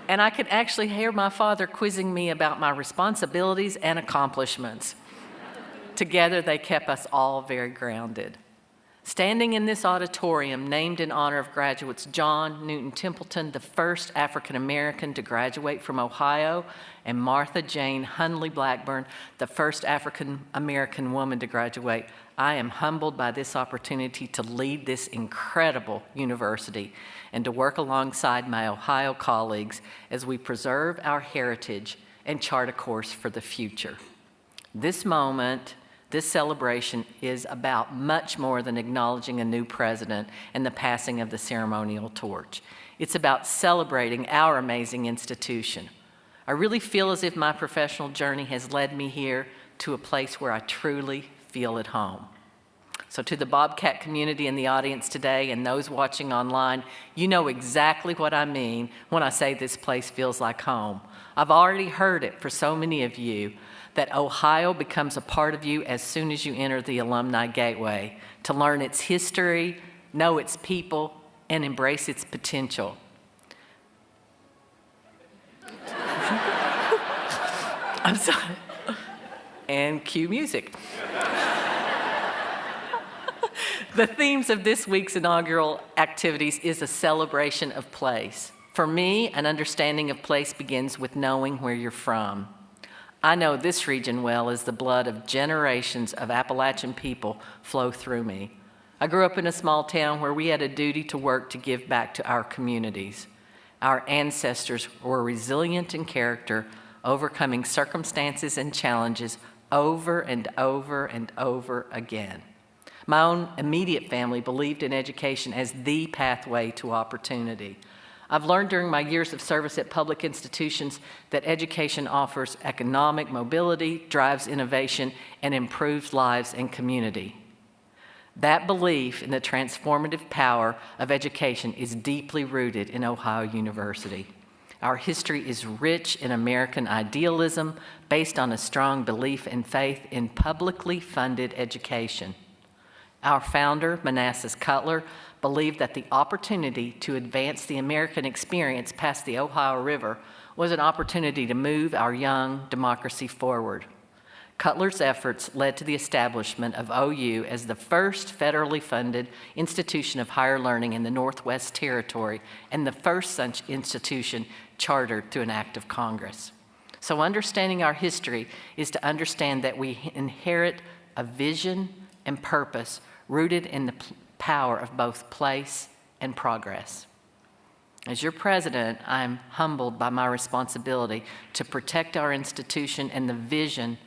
And I can actually hear my father quizzing me about my responsibilities and accomplishments. Together, they kept us all very grounded. Standing in this auditorium named in honor of graduates John Newton Templeton, the first African American to graduate from Ohio, and Martha Jane Hundley Blackburn, the first African American woman to graduate, I am humbled by this opportunity to lead this incredible university and to work alongside my Ohio colleagues as we preserve our heritage and chart a course for the future. This moment, this celebration is about much more than acknowledging a new president and the passing of the ceremonial torch. It's about celebrating our amazing institution. I really feel as if my professional journey has led me here to a place where I truly feel at home. So to the Bobcat community in the audience today and those watching online, you know exactly what I mean when I say this place feels like home. I've already heard it for so many of you that Ohio becomes a part of you as soon as you enter the Alumni Gateway to learn its history, know its people, and embrace its potential. I'm sorry. And cue music. The themes of this week's inaugural activities is a celebration of place. For me, an understanding of place begins with knowing where you're from. I know this region well as the blood of generations of Appalachian people flow through me. I grew up in a small town where we had a duty to work to give back to our communities. Our ancestors were resilient in character, overcoming circumstances and challenges over and over and over again. My own immediate family believed in education as the pathway to opportunity. I've learned during my years of service at public institutions that education offers economic mobility, drives innovation, and improves lives and community. That belief in the transformative power of education is deeply rooted in Ohio University. Our history is rich in American idealism based on a strong belief and faith in publicly funded education. Our founder, Manassas Cutler, believed that the opportunity to advance the American experience past the Ohio River was an opportunity to move our young democracy forward. Cutler's efforts led to the establishment of OU as the first federally funded institution of higher learning in the Northwest Territory and the first such institution chartered through an act of Congress. So understanding our history is to understand that we inherit a vision and purpose rooted in the power of both place and progress. As your president, I'm humbled by my responsibility to protect our institution and the vision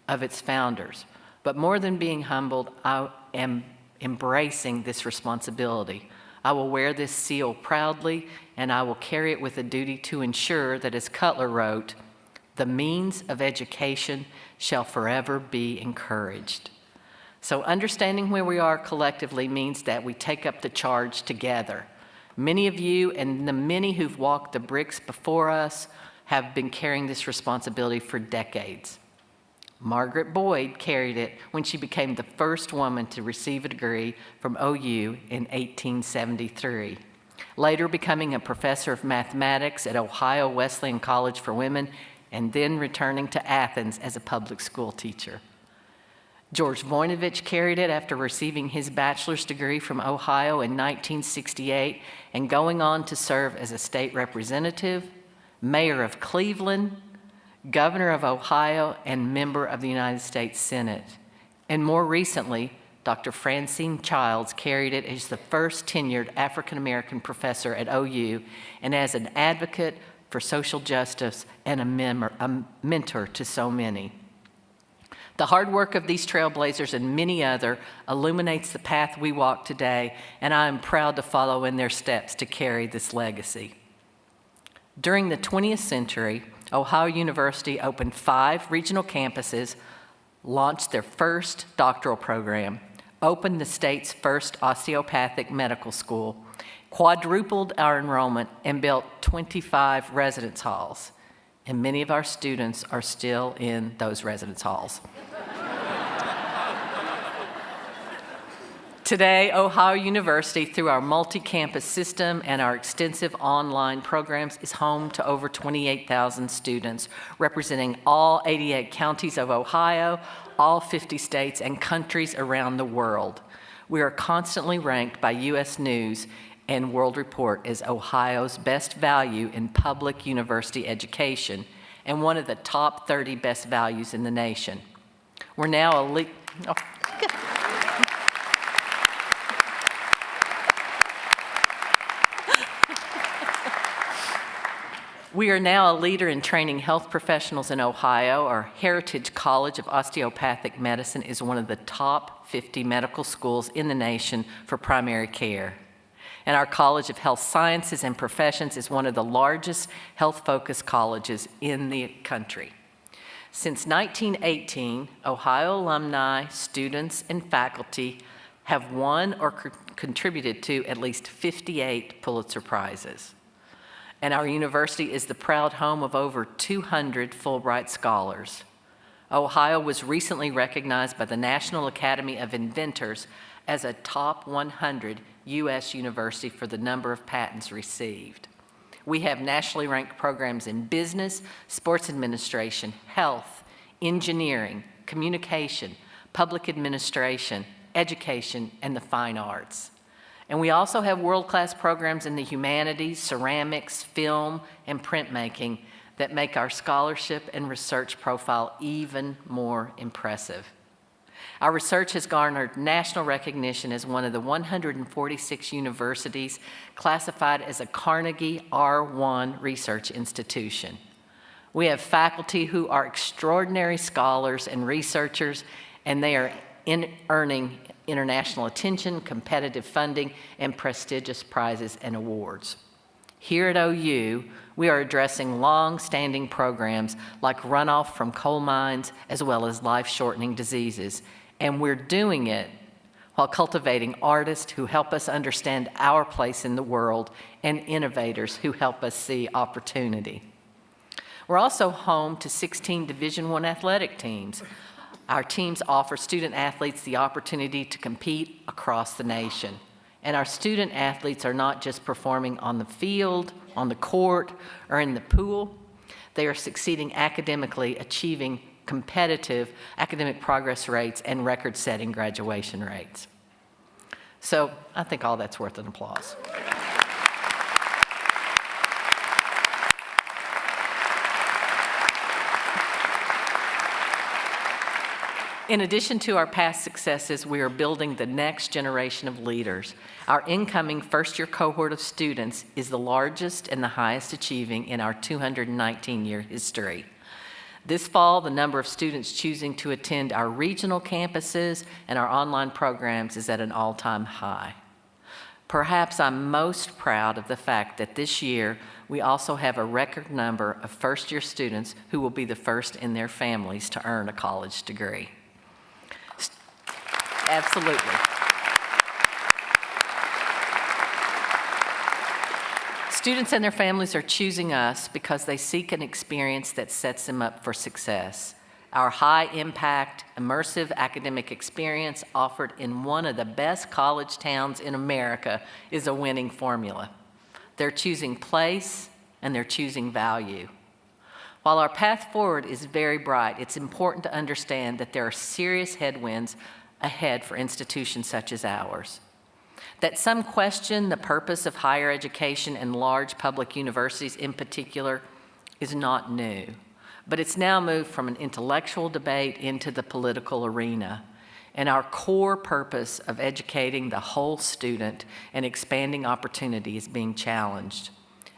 of its founders. But more than being humbled, I am embracing this responsibility. I will wear this seal proudly, and I will carry it with a duty to ensure that, as Cutler wrote, the means of education shall forever be encouraged. So understanding where we are collectively means that we take up the charge together. Many of you and the many who've walked the bricks before us have been carrying this responsibility for decades. Margaret Boyd carried it when she became the first woman to receive a degree from OU in 1873. Later becoming a professor of mathematics at Ohio Wesleyan College for Women, and then returning to Athens as a public school teacher. George Voinovich carried it after receiving his bachelor's degree from Ohio in 1968 and going on to serve as a state representative, mayor of Cleveland, governor of Ohio, and member of the United States Senate. And more recently, Dr. Francine Childs carried it as the first tenured African-American professor at OU and as an advocate for social justice and a mentor to so many. The hard work of these trailblazers and many other illuminates the path we walk today, and I am proud to follow in their steps to carry this legacy. During the 20th century, Ohio University opened 5 regional campuses, launched their first doctoral program, opened the state's first osteopathic medical school, quadrupled our enrollment, and built 25 residence halls. And many of our students are still in those residence halls. Today, Ohio University, through our multi-campus system and our extensive online programs, is home to over 28,000 students, representing all 88 counties of Ohio, all 50 states, and countries around the world. We are constantly ranked by U.S. News and World Report as Ohio's best value in public university education and one of the top 30 best values in the nation. We're now a We are now a leader in training health professionals in Ohio. Our Heritage College of Osteopathic Medicine is one of the top 50 medical schools in the nation for primary care. And our College of Health Sciences and Professions is one of the largest health-focused colleges in the country. Since 1918, Ohio alumni, students, and faculty have won or contributed to at least 58 Pulitzer Prizes. And our university is the proud home of over 200 Fulbright scholars. Ohio was recently recognized by the National Academy of Inventors as a top 100 U.S. university for the number of patents received. We have nationally ranked programs in business, sports administration, health, engineering, communication, public administration, education, and the fine arts. And we also have world-class programs in the humanities, ceramics, film, and printmaking that make our scholarship and research profile even more impressive. Our research has garnered national recognition as one of the 146 universities classified as a Carnegie R1 research institution. We have faculty who are extraordinary scholars and researchers, and they are earning international attention, competitive funding, and prestigious prizes and awards. Here at OU, we are addressing long-standing programs like runoff from coal mines as well as life-shortening diseases, and we're doing it while cultivating artists who help us understand our place in the world and innovators who help us see opportunity. We're also home to 16 Division I athletic teams. Our teams offer student athletes the opportunity to compete across the nation. And our student athletes are not just performing on the field, on the court, or in the pool. They are succeeding academically, achieving competitive academic progress rates and record-setting graduation rates. So I think all that's worth an applause. In addition to our past successes, we are building the next generation of leaders. Our incoming first-year cohort of students is the largest and the highest achieving in our 219-year history. This fall, the number of students choosing to attend our regional campuses and our online programs is at an all-time high. Perhaps I'm most proud of the fact that this year we also have a record number of first-year students who will be the first in their families to earn a college degree. Absolutely. Students and their families are choosing us because they seek an experience that sets them up for success. Our high-impact, immersive academic experience offered in one of the best college towns in America is a winning formula. They're choosing place and they're choosing value. While our path forward is very bright, it's important to understand that there are serious headwinds ahead for institutions such as ours. That some question the purpose of higher education and large public universities in particular is not new, but it's now moved from an intellectual debate into the political arena. And our core purpose of educating the whole student and expanding opportunity is being challenged.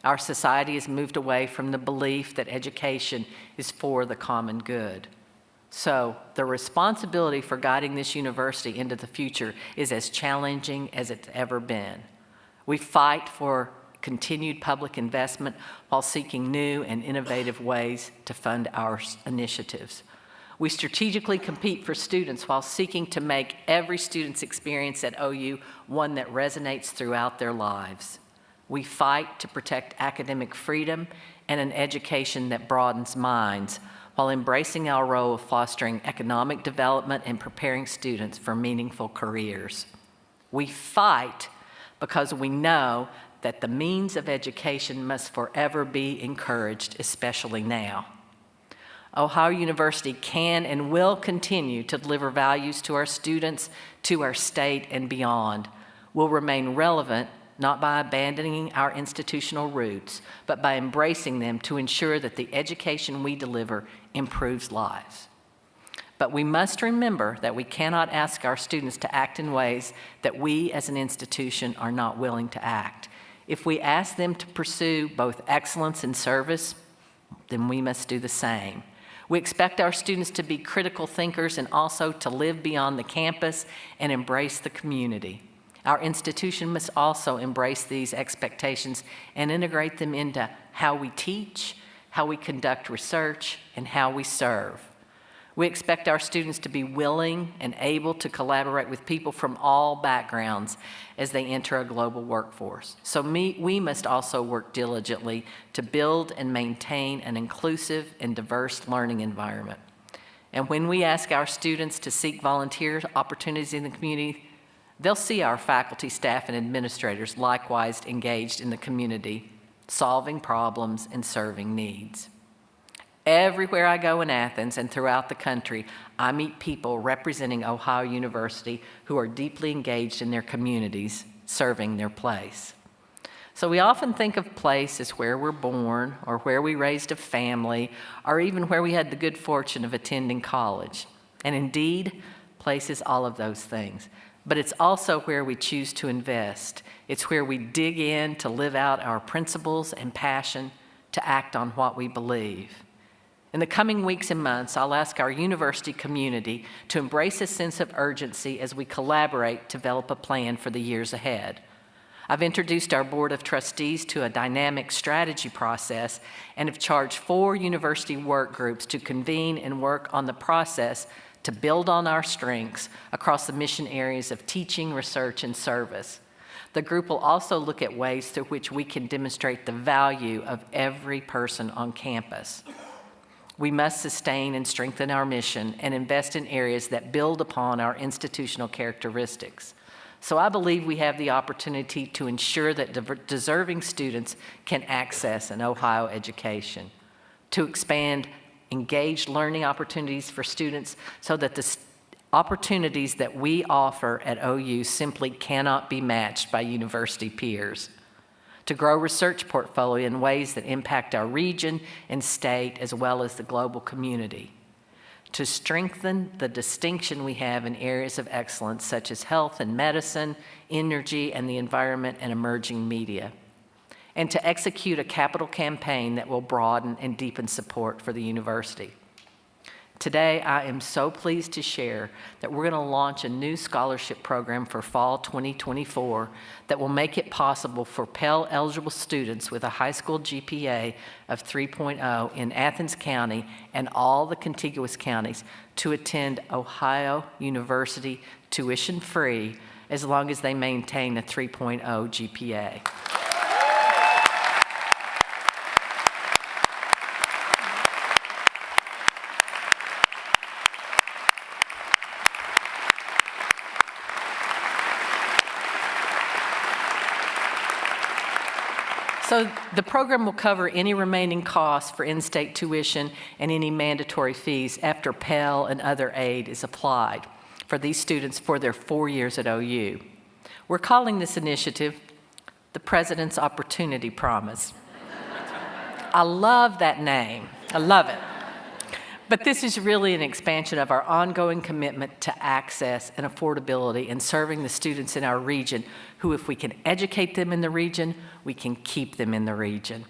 Our society has moved away from the belief that education is for the common good. So the responsibility for guiding this university into the future is as challenging as it's ever been. We fight for continued public investment while seeking new and innovative ways to fund our initiatives. We strategically compete for students while seeking to make every student's experience at OU one that resonates throughout their lives. We fight to protect academic freedom and an education that broadens minds, while embracing our role of fostering economic development and preparing students for meaningful careers. We fight because we know that the means of education must forever be encouraged, especially now. Ohio University can and will continue to deliver values to our students, to our state, and beyond. We'll remain relevant not by abandoning our institutional roots, but by embracing them to ensure that the education we deliver improves lives. But we must remember that we cannot ask our students to act in ways that we as an institution are not willing to act. If we ask them to pursue both excellence and service, then we must do the same. We expect our students to be critical thinkers and also to live beyond the campus and embrace the community. Our institution must also embrace these expectations and integrate them into how we teach, how we conduct research, and how we serve. We expect our students to be willing and able to collaborate with people from all backgrounds as they enter a global workforce. So we must also work diligently to build and maintain an inclusive and diverse learning environment. And when we ask our students to seek volunteer opportunities in the community, they'll see our faculty, staff, and administrators likewise engaged in the community, solving problems and serving needs. Everywhere I go in Athens and throughout the country, I meet people representing Ohio University who are deeply engaged in their communities, serving their place. So we often think of place as where we're born, or where we raised a family, or even where we had the good fortune of attending college. And indeed, place is all of those things. But it's also where we choose to invest. It's where we dig in to live out our principles and passion, to act on what we believe. In the coming weeks and months, I'll ask our university community to embrace a sense of urgency as we collaborate to develop a plan for the years ahead. I've introduced our Board of Trustees to a dynamic strategy process and have charged 4 university work groups to convene and work on the process to build on our strengths across the mission areas of teaching, research, and service. The group will also look at ways through which we can demonstrate the value of every person on campus. We must sustain and strengthen our mission and invest in areas that build upon our institutional characteristics. So I believe we have the opportunity to ensure that deserving students can access an Ohio education, to expand engaged learning opportunities for students so that the opportunities that we offer at OU simply cannot be matched by university peers, to grow research portfolio in ways that impact our region and state as well as the global community, to strengthen the distinction we have in areas of excellence such as health and medicine, energy and the environment, and emerging media, and to execute a capital campaign that will broaden and deepen support for the university. Today, I am so pleased to share that we're going to launch a new scholarship program for fall 2024 that will make it possible for Pell-eligible students with a high school GPA of 3.0 in Athens County and all the contiguous counties to attend Ohio University tuition-free as long as they maintain a 3.0 GPA. So the program will cover any remaining costs for in-state tuition and any mandatory fees after Pell and other aid is applied for these students for their 4 years at OU. We're calling this initiative the President's Opportunity Promise. I love that name. I love it. But this is really an expansion of our ongoing commitment to access and affordability and serving the students in our region who, if we can educate them in the region, we can keep them in the region.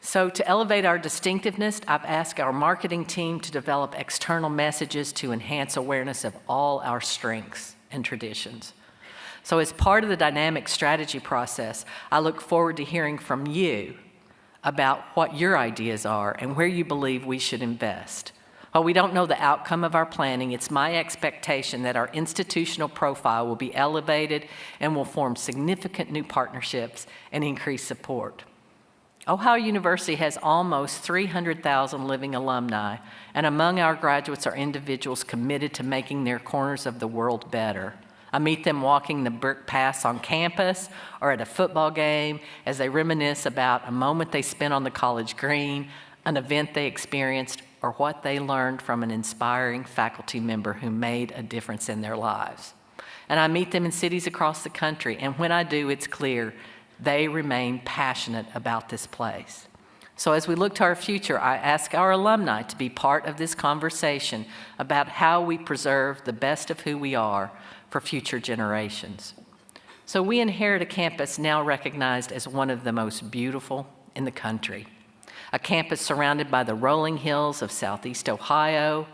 So to elevate our distinctiveness, I've asked our marketing team to develop external messages to enhance awareness of all our strengths and traditions. So as part of the dynamic strategy process, I look forward to hearing from you about what your ideas are and where you believe we should invest. While we don't know the outcome of our planning, it's my expectation that our institutional profile will be elevated and will form significant new partnerships and increase support. Ohio University has almost 300,000 living alumni, and among our graduates are individuals committed to making their corners of the world better. I meet them walking the brick paths on campus or at a football game as they reminisce about a moment they spent on the college green, an event they experienced, or what they learned from an inspiring faculty member who made a difference in their lives. And I meet them in cities across the country, and when I do, it's clear they remain passionate about this place. So as we look to our future, I ask our alumni to be part of this conversation about how we preserve the best of who we are for future generations. So we inherit a campus now recognized as one of the most beautiful in the country. A campus surrounded by the rolling hills of Southeast Ohio,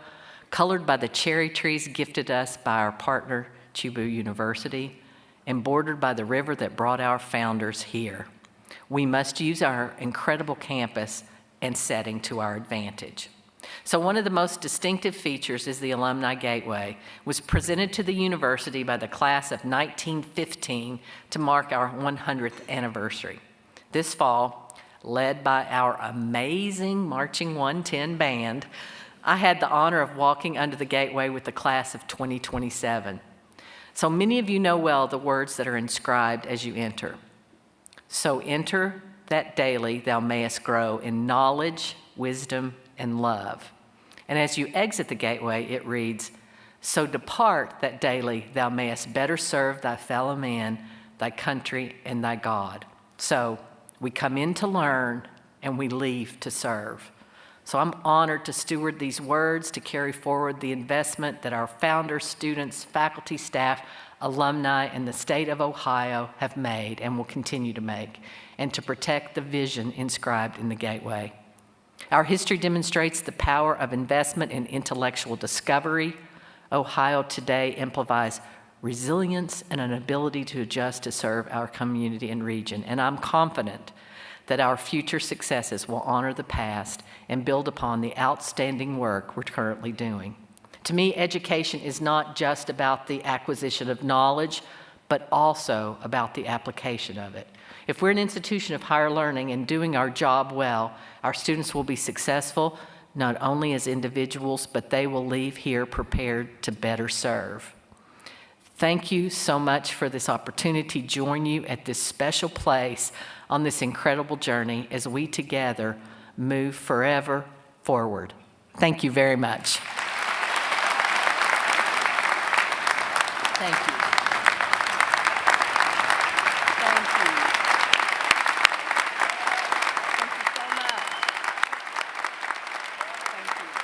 colored by the cherry trees gifted us by our partner, Chubu University, and bordered by the river that brought our founders here. We must use our incredible campus and setting to our advantage. So one of the most distinctive features is the Alumni Gateway, was presented to the university by the class of 1915 to mark our 100th anniversary. This fall, led by our amazing Marching 110 band, I had the honor of walking under the gateway with the class of 2027. So many of you know well the words that are inscribed as you enter. So enter that daily thou mayest grow in knowledge, wisdom, and love. And as you exit the gateway, it reads, so depart that daily thou mayest better serve thy fellow man, thy country, and thy God. So we come in to learn and we leave to serve. So I'm honored to steward these words, to carry forward the investment that our founders, students, faculty, staff, alumni, and the state of Ohio have made and will continue to make, and to protect the vision inscribed in the Gateway. Our history demonstrates the power of investment in intellectual discovery. Ohio today amplifies resilience and an ability to adjust to serve our community and region, and I'm confident that our future successes will honor the past and build upon the outstanding work we're currently doing. To me, education is not just about the acquisition of knowledge, but also about the application of it. If we're an institution of higher learning and doing our job well, our students will be successful not only as individuals, but they will leave here prepared to better serve. Thank you so much for this opportunity to join you at this special place on this incredible journey as we together move forever forward. Thank you very much. Thank you. Thank you. Thank you so much. Thank you.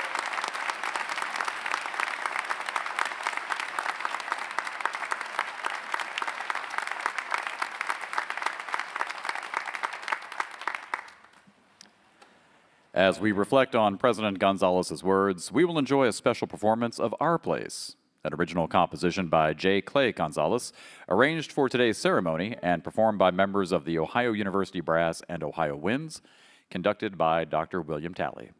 As we reflect on President Gonzalez's words, we will enjoy a special performance of Our Place, an original composition by J. Clay Gonzalez, arranged for today's ceremony and performed by members of the Ohio University Brass and Ohio Winds, conducted by Dr. William Talley.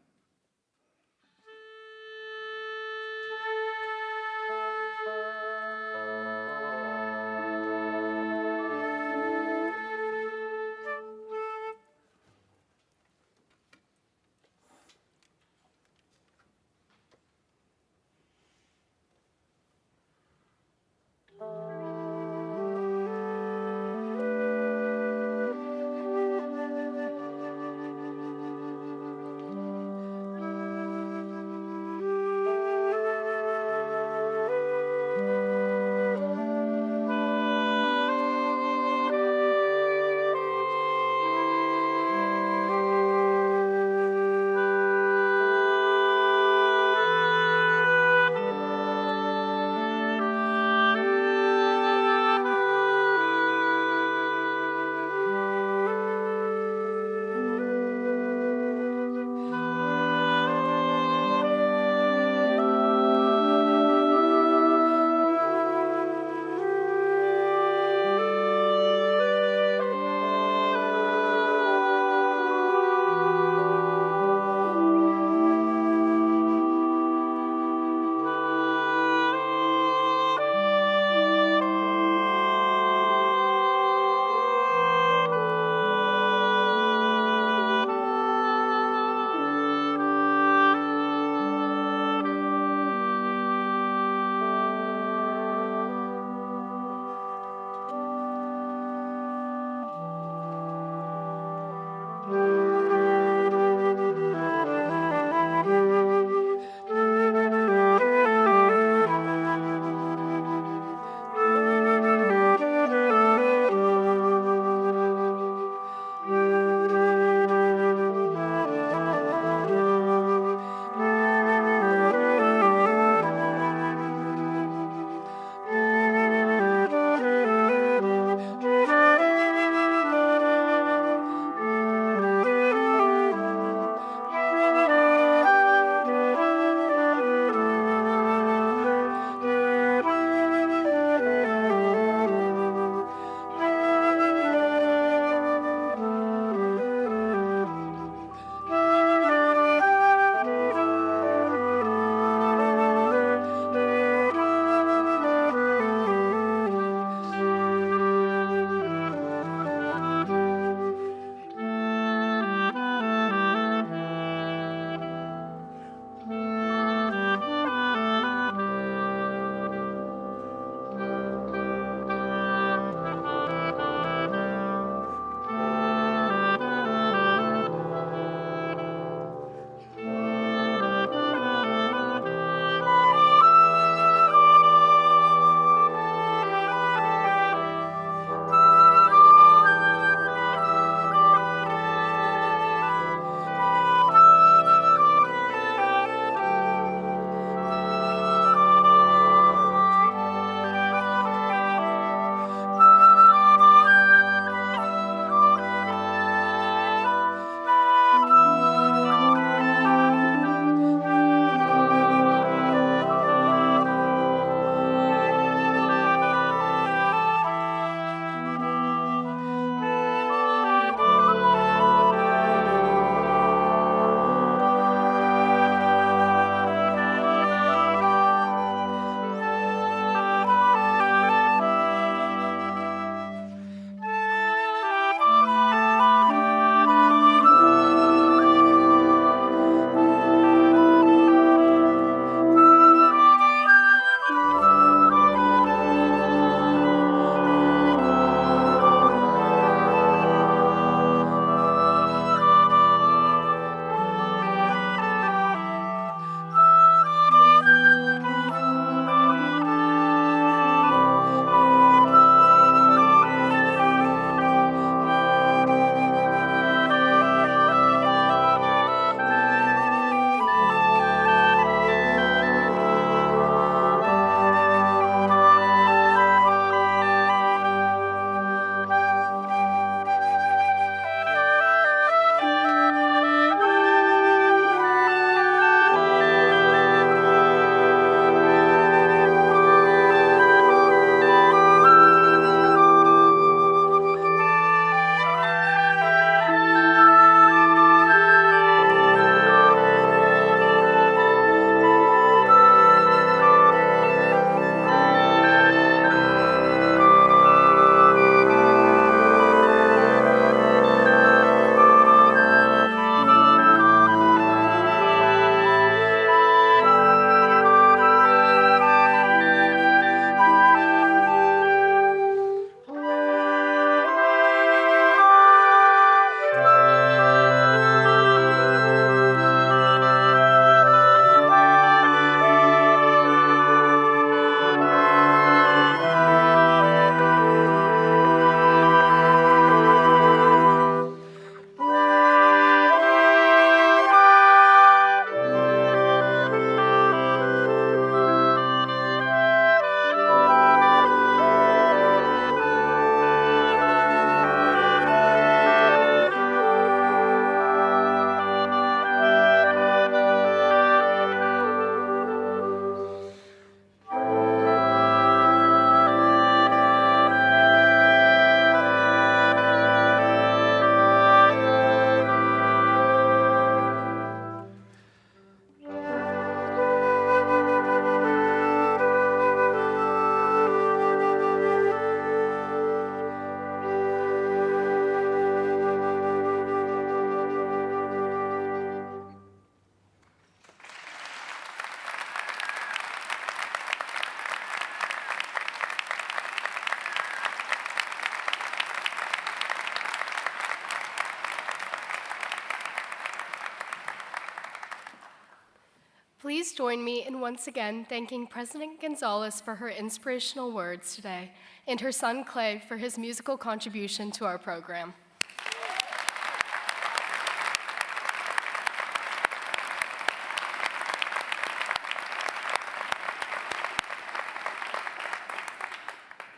Please join me in once again thanking President Gonzalez for her inspirational words today and her son Clay for his musical contribution to our program.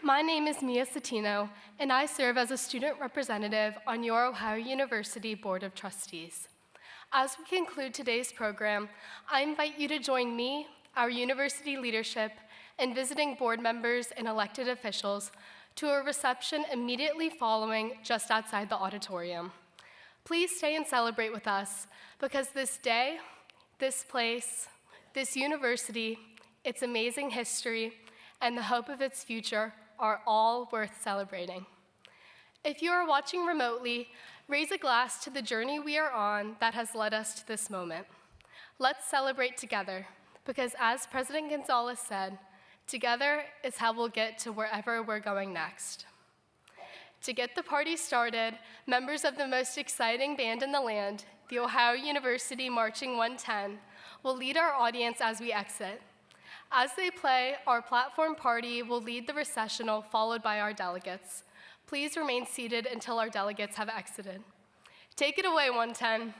My name is Mia Satino, and I serve as a student representative on your Ohio University Board of Trustees. As we conclude today's program, I invite you to join me, our university leadership, and visiting board members and elected officials to a reception immediately following just outside the auditorium. Please stay and celebrate with us, because this day, this place, this university, its amazing history, and the hope of its future are all worth celebrating. If you are watching remotely, raise a glass to the journey we are on that has led us to this moment. Let's celebrate together, because as President Gonzalez said, together is how we'll get to wherever we're going next. To get the party started, members of the most exciting band in the land, the Ohio University Marching 110, will lead our audience as we exit. As they play, our platform party will lead the recessional, followed by our delegates. Please remain seated until our delegates have exited. Take it away, 110.